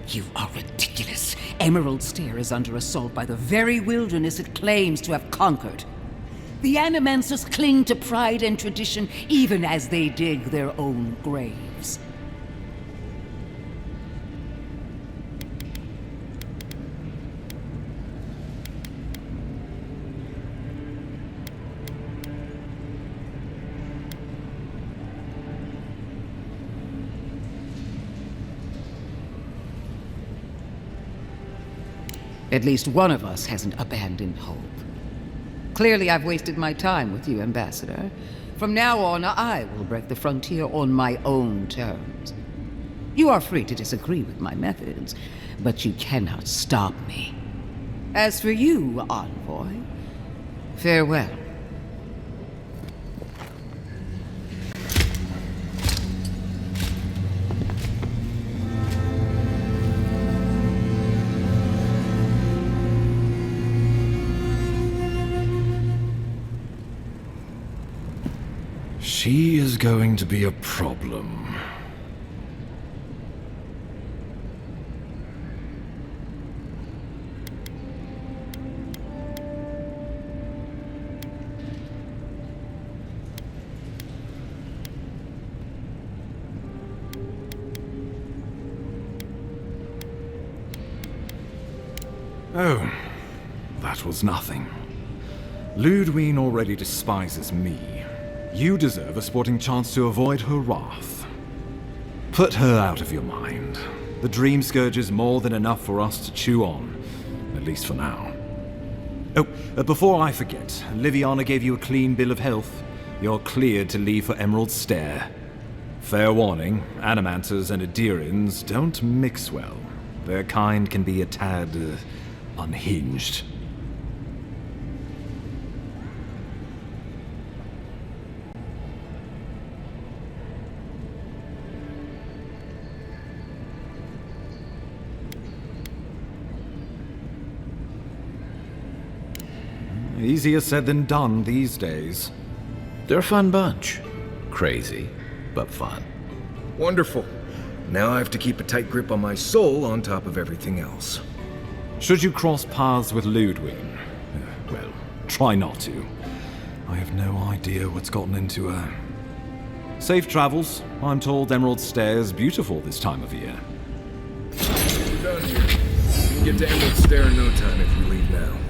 You are ridiculous. Emerald Stair is under assault by the very wilderness it claims to have conquered. The Animancers cling to pride and tradition even as they dig their own graves. At least one of us hasn't abandoned hope. Clearly, I've wasted my time with you, Ambassador. From now on, I will break the frontier on my own terms. You are free to disagree with my methods, but you cannot stop me. As for you, Envoy, farewell. She is going to be a problem. Oh, that was nothing. Ludwine already despises me. You deserve a sporting chance to avoid her wrath. Put her out of your mind. The Dream Scourge is more than enough for us to chew on, at least for now. Oh, before I forget, Liviana gave you a clean bill of health. You're cleared to leave for Emerald Stair. Fair warning, Animancers and Adirians don't mix well. Their kind can be a tad unhinged. Easier said than done these days. They're a fun bunch. Crazy, but fun. Wonderful. Now I have to keep a tight grip on my soul on top of everything else. Should you cross paths with Ludwine, well, try not to. I have no idea what's gotten into her. Safe travels. I'm told Emerald Stair's beautiful this time of year. We're done here. We can get to Emerald Stair in no time if we leave now.